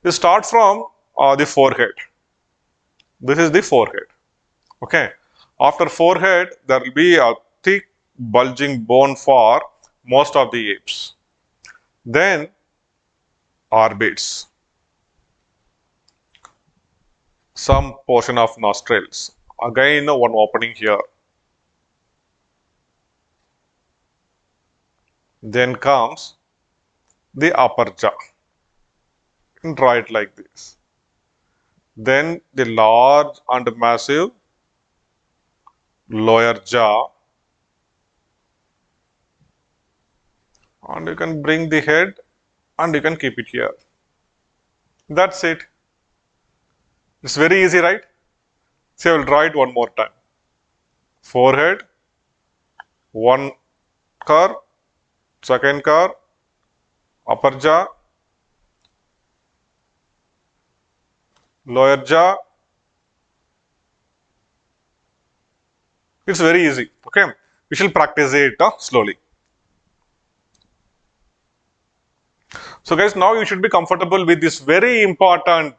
You start from the forehead. This is the forehead. Okay. After forehead, there will be a thick bulging bone for most of the apes. Then orbits. Some portion of nostrils. Again, one opening here. Then comes the upper jaw. And draw it like this. Then the large and massive lower jaw. And you can bring the head and you can keep it here. That's it. It's very easy, right? So I will draw it one more time. Forehead, one curve, second curve, upper jaw, lower jaw. It's very easy. Okay, we shall practice it slowly. So guys, now you should be comfortable with this very important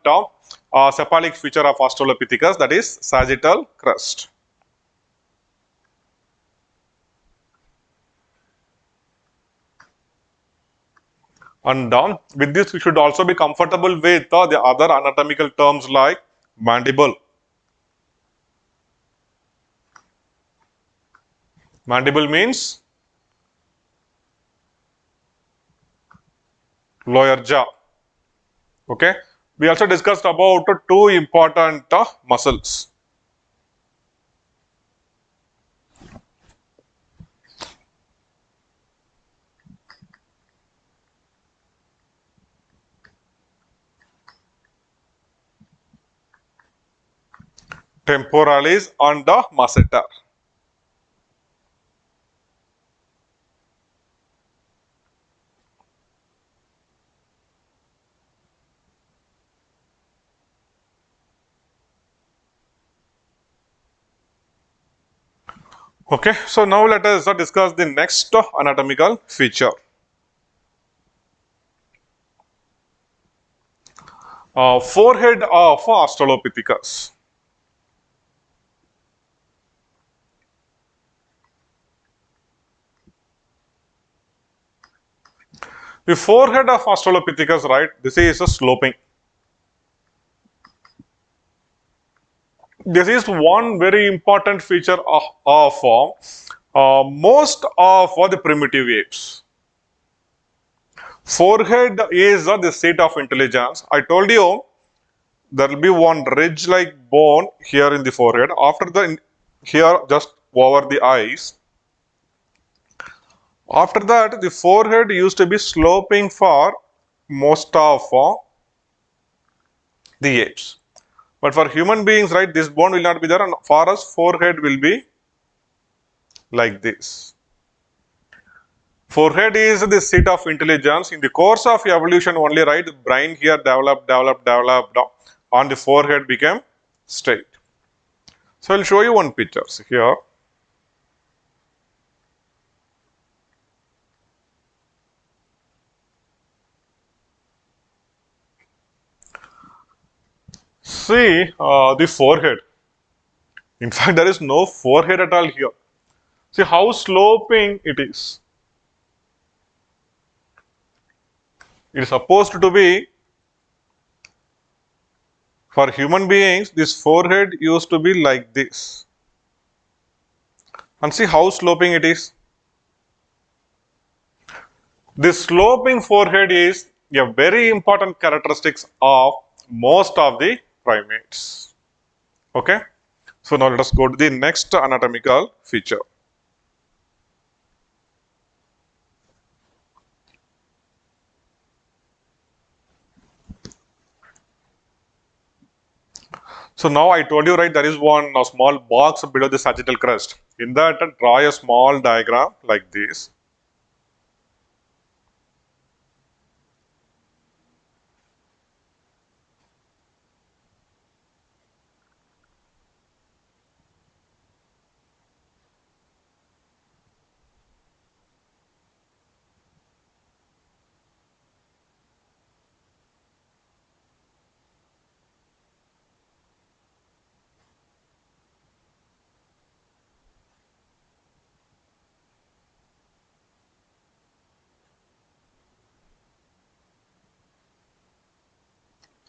cephalic feature of Australopithecus, that is sagittal crust. And with this, we should also be comfortable with the other anatomical terms like mandible. Mandible means lower jaw. Okay. We also discussed about two important muscles. Temporalis and the masseter. Okay, so now let us discuss the next anatomical feature. Forehead of Australopithecus. The forehead of Australopithecus, right, this is a sloping. This is one very important feature of most of the primitive apes. Forehead is the seat of intelligence. I told you there will be one ridge like bone here in the forehead. After the here just over the eyes. After that, the forehead used to be sloping for most of the apes. But for human beings, right, this bone will not be there, and for us, forehead will be like this. Forehead is the seat of intelligence. In the course of evolution, only right, the brain here developed, and the forehead became straight. So I'll show you one picture here. See the forehead. In fact, there is no forehead at all here. See how sloping it is. It is supposed to be for human beings. This forehead used to be like this. And see how sloping it is. This sloping forehead is a very important characteristics of most of the primates. Okay. So now let us go to the next anatomical feature. So now I told you, right, there is one small box below the sagittal crest. In that, draw a small diagram like this.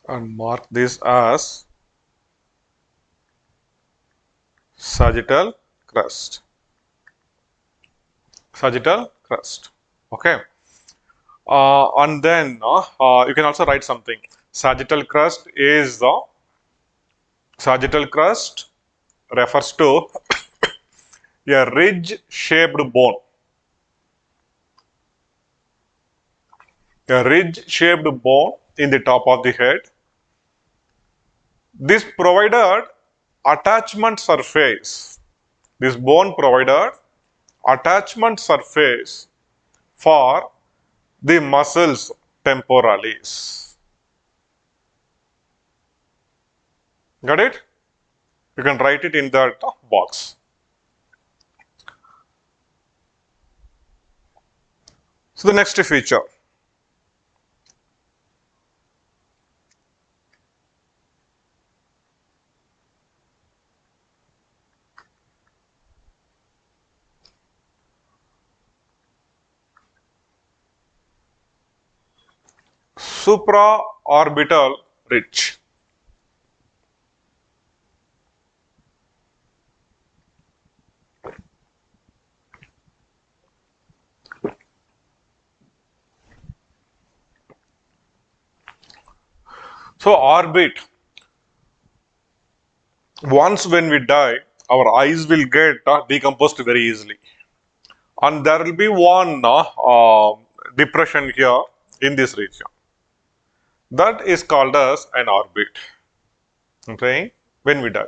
And mark this as sagittal crest. Sagittal crest. Okay. And then you can also write something. Sagittal crest is the sagittal crest refers to a ridge-shaped bone. A ridge-shaped bone in the top of the head. This provided attachment surface. This bone provided attachment surface for the muscles temporalis. Got it? You can write it in that box. So the next feature. Supraorbital ridge. So orbit, once when we die, our eyes will get decomposed very easily. And there will be one depression here in this region. That is called as an orbit. Okay, when we die.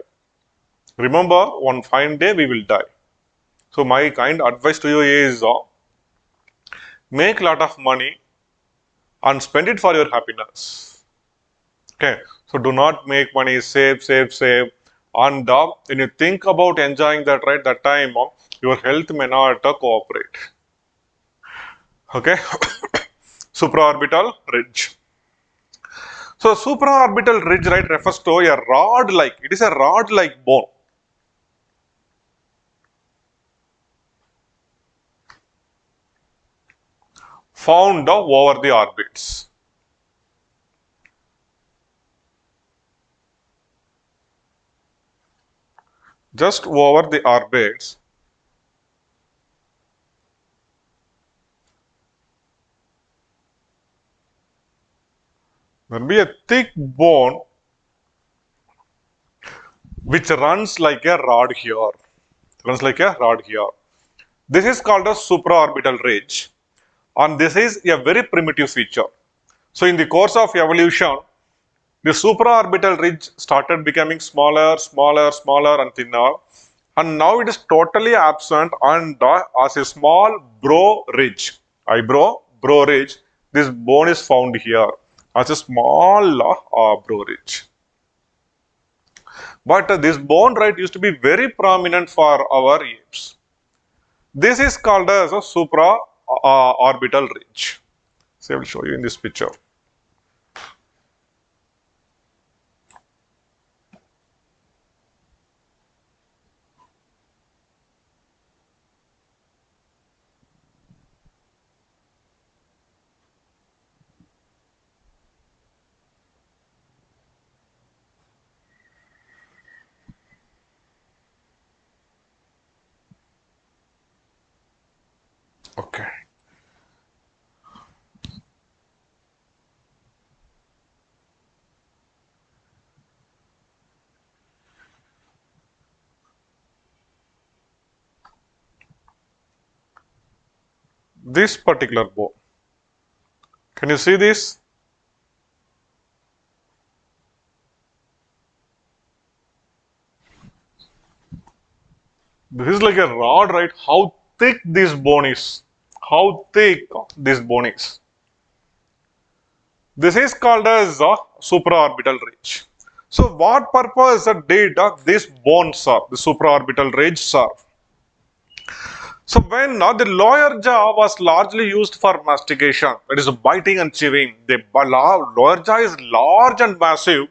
Remember, one fine day we will die. So my kind advice to you is make lot of money and spend it for your happiness. Okay, so do not make money, save. And when you think about enjoying that, right, that time, your health may not cooperate. Okay, supraorbital ridge. So supraorbital ridge, right, refers to a rod-like. It is a rod-like bone. Found over the orbits. Just over the orbits. There will be a thick bone which runs like a rod here. Runs like a rod here. This is called a supraorbital ridge, and this is a very primitive feature. So in the course of evolution, the supraorbital ridge started becoming smaller, smaller, smaller and thinner, and now it is totally absent and as a small brow ridge, brow ridge, this bone is found here as a small brow ridge. But this bone, right, used to be very prominent for our apes. This is called as a supraorbital ridge. So I will show you in this picture. Okay. This particular bone. Can you see this? This is like a rod, right? How thick this bone is. How thick this bone is. This is called as a supraorbital ridge. So what purpose did this bone serve, the supraorbital ridge serve? So when the lower jaw was largely used for mastication, that is biting and chewing, the lower jaw is large and massive.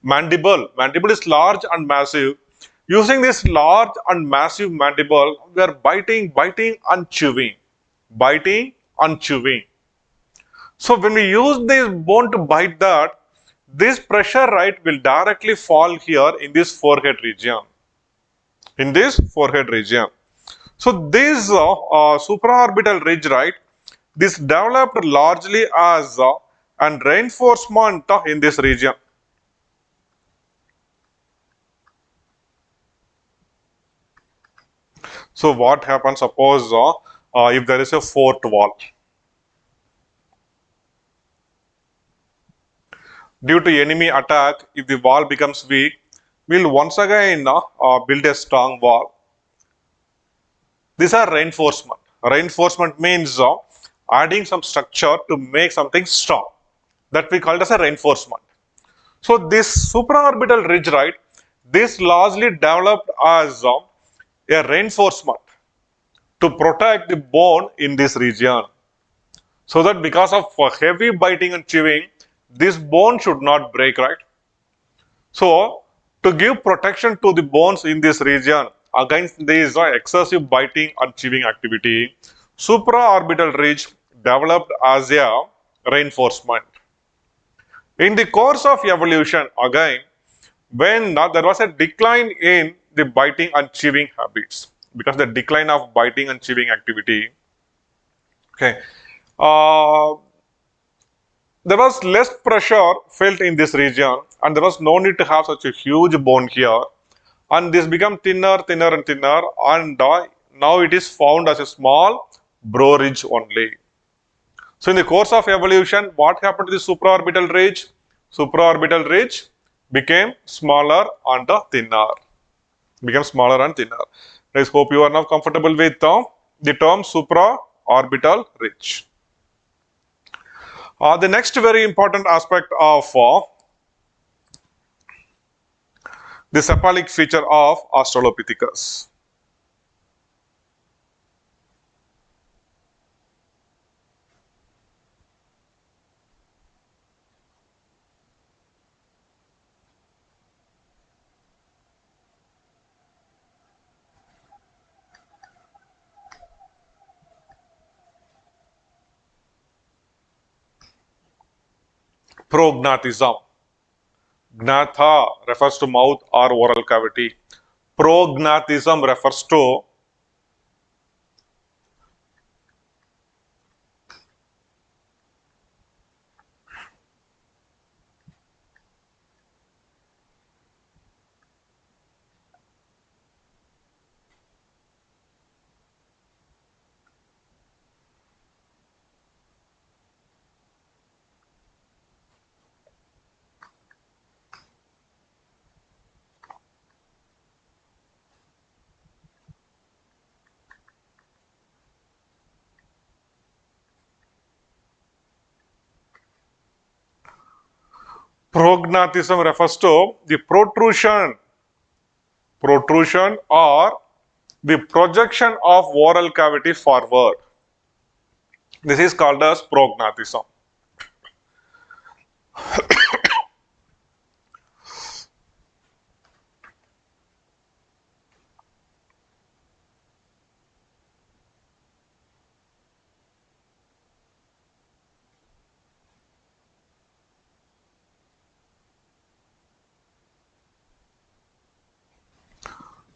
Mandible is large and massive. Using this large and massive mandible, we are biting and chewing. Biting and chewing. So when we use this bone to bite that, this pressure, right, will directly fall here in this forehead region. In this forehead region. So this supraorbital ridge, right, this developed largely as an reinforcement in this region. So what happens, suppose if there is a fort wall. Due to enemy attack, if the wall becomes weak, we'll once again build a strong wall. These are reinforcement. Reinforcement means adding some structure to make something strong. That we call as a reinforcement. So this supraorbital ridge, right, this largely developed as a reinforcement to protect the bone in this region. So that because of heavy biting and chewing, this bone should not break, right? So to give protection to the bones in this region against this excessive biting and chewing activity, supraorbital ridge developed as a reinforcement. In the course of evolution, again, when there was a decline in the biting and chewing habits, because the decline of biting and chewing activity, okay, uh, there was less pressure felt in this region and there was no need to have such a huge bone here, and this became thinner and thinner, and now it is found as a small brow ridge only. So in the course of evolution, what happened to the supraorbital ridge? Supraorbital ridge became smaller and thinner. Became smaller and thinner. I hope you are now comfortable with the term supraorbital ridge. The next very important aspect of the cephalic feature of Australopithecus. Prognathism. Gnatha refers to mouth or oral cavity. Prognathism refers to Prognathism refers to the protrusion or the projection of oral cavity forward. This is called as prognathism.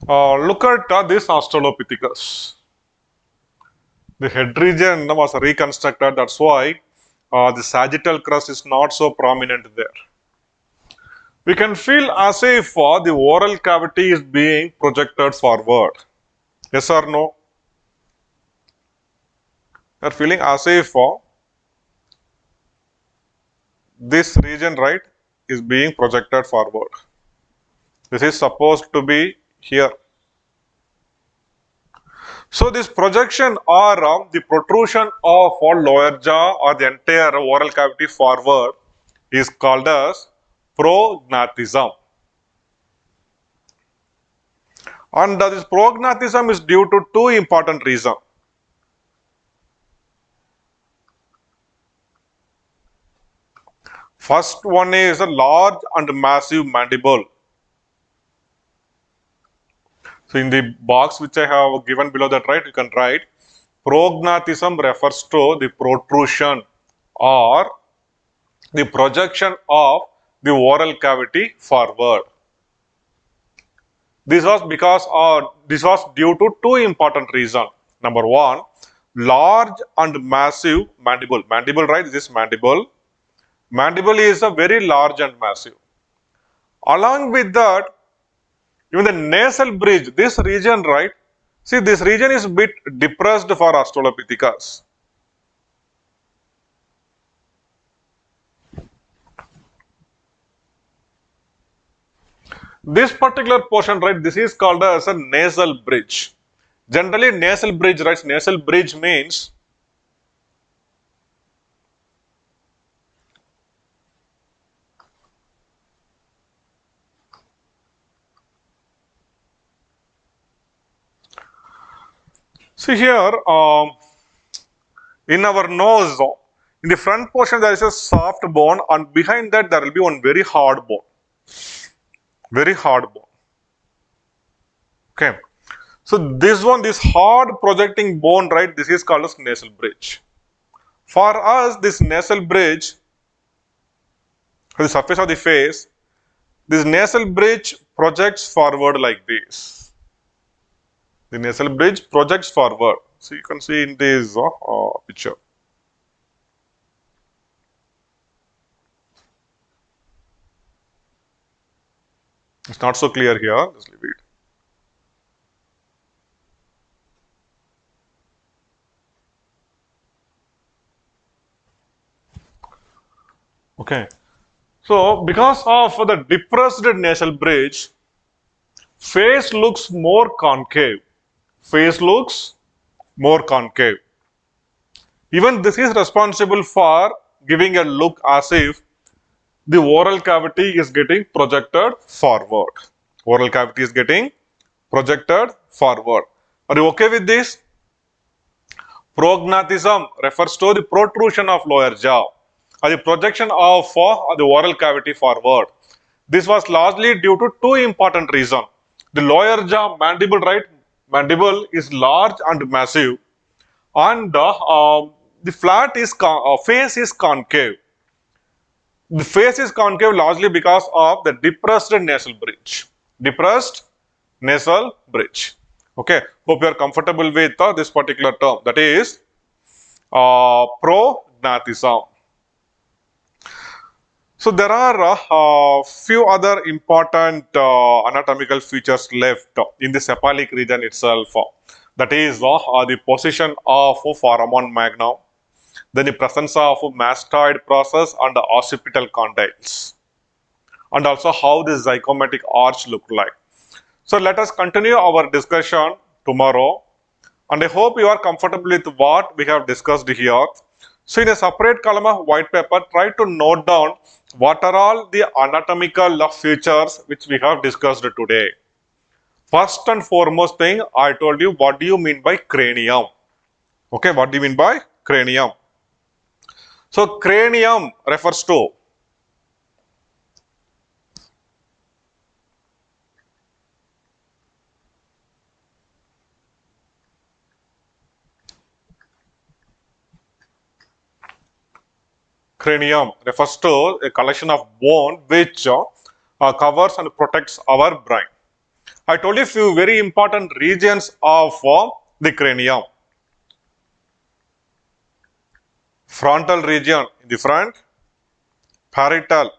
Look at this Australopithecus. The head region was reconstructed. That's why the sagittal crest is not so prominent there. We can feel as if the oral cavity is being projected forward. Yes or no? We are feeling as if this region, right, is being projected forward. This is supposed to be here. So this projection or the protrusion of our lower jaw or the entire oral cavity forward is called as prognathism. And this prognathism is due to two important reasons. First one is a large and massive mandible. So in the box which I have given below that, right, you can write prognathism refers to the protrusion or the projection of the oral cavity forward. This was because this was due to two important reasons. Number one, large and massive mandible. Mandible, right? This mandible. Mandible is a very large and massive. Along with that, even the nasal bridge, this region, right? See, this region is a bit depressed for Australopithecus. This particular portion, right, this is called as a nasal bridge. Generally, nasal bridge, right, nasal bridge means see here, in our nose, in the front portion there is a soft bone and behind that there will be one very hard bone. Very hard bone. Okay. So this one, this hard projecting bone, right, this is called as nasal bridge. For us, this nasal bridge, the surface of the face, this nasal bridge projects forward like this. The nasal bridge projects forward. So you can see in this picture. It's not so clear here. Just leave it. Okay. So because of the depressed nasal bridge, face looks more concave. Face looks more concave. Even this is responsible for giving a look as if the oral cavity is getting projected forward. Oral cavity is getting projected forward. Are you okay with this? Prognathism refers to the protrusion of lower jaw or the projection of the oral cavity forward. This was largely due to two important reasons. The lower jaw mandible, right? Mandible is large and massive, and the face is concave. The face is concave largely because of the depressed nasal bridge. Depressed nasal bridge. Okay. Hope you are comfortable with this particular term. That is prognathism. So there are a few other important anatomical features left in the cephalic region itself. That is the position of foramen magnum, then the presence of mastoid process and the occipital condyles, and also how the zygomatic arch look like. So let us continue our discussion tomorrow, and I hope you are comfortable with what we have discussed here. So in a separate column of white paper, try to note down what are all the anatomical features which we have discussed today. First and foremost thing, I told you what do you mean by cranium. Okay, what do you mean by cranium? So cranium refers to a collection of bone which covers and protects our brain. I told you a few very important regions of the cranium. Frontal region in the front, parietal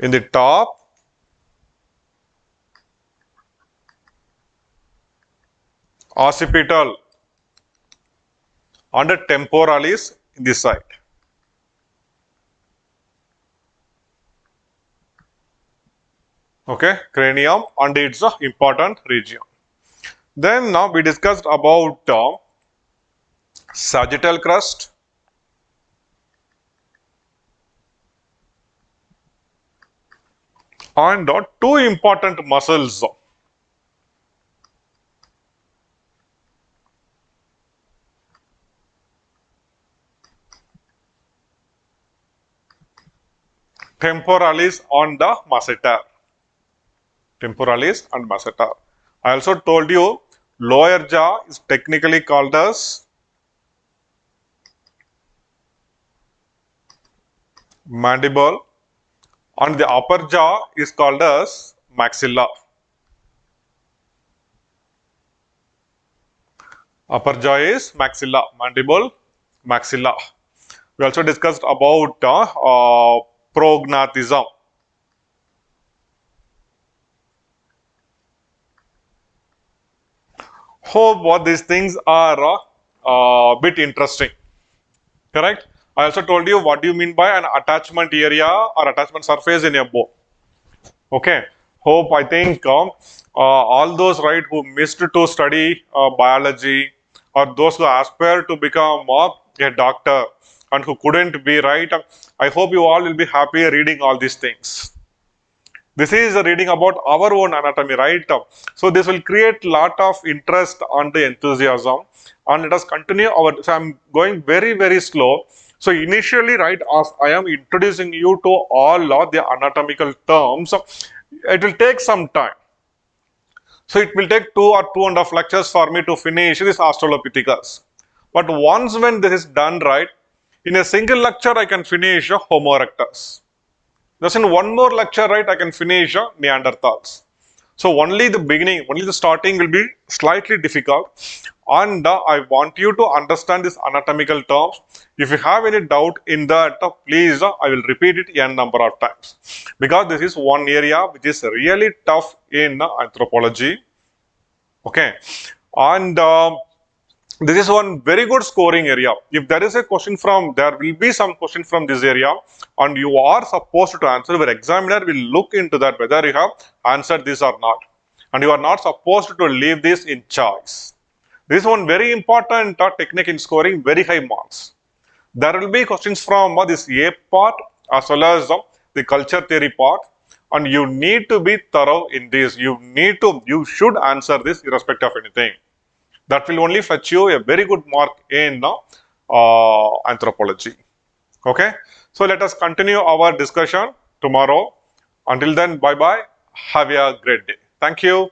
in the top, occipital and temporalis in this side. Okay, cranium and its important region. Then now we discussed about sagittal crust, and two important muscles. Temporalis on the masseter. Temporalis and masseter. I also told you lower jaw is technically called as mandible and the upper jaw is called as maxilla. Upper jaw is maxilla, mandible, maxilla. We also discussed about prognathism. Hope what these things are a bit interesting. Correct? I also told you what do you mean by an attachment area or attachment surface in a bone. Okay. Hope I think all those right who missed to study biology or those who aspire to become a doctor and who couldn't be right, I hope you all will be happy reading all these things. This is a reading about our own anatomy, right? So this will create lot of interest and the enthusiasm, and let us continue our. So I'm going very slow. So initially, right, as I am introducing you to all of the anatomical terms, it will take some time. So it will take 2 or 2.5 lectures for me to finish this Australopithecus. But once when this is done, right, in a single lecture I can finish Homo erectus. Just in one more lecture, right, I can finish Neanderthals. So only the beginning, only the starting will be slightly difficult, and I want you to understand these anatomical terms. If you have any doubt in that, please, I will repeat it n number of times, because this is one area which is really tough in anthropology. Okay, and this is one very good scoring area. If there is a question from, there will be some question from this area and you are supposed to answer, your examiner will look into that whether you have answered this or not. And you are not supposed to leave this in choice. This is one very important technique in scoring very high marks. There will be questions from this A part as well as the culture theory part, and you need to be thorough in this. You should answer this irrespective of anything. That will only fetch you a very good mark in anthropology. Okay, so let us continue our discussion tomorrow. Until then, bye bye. Have a great day. Thank you.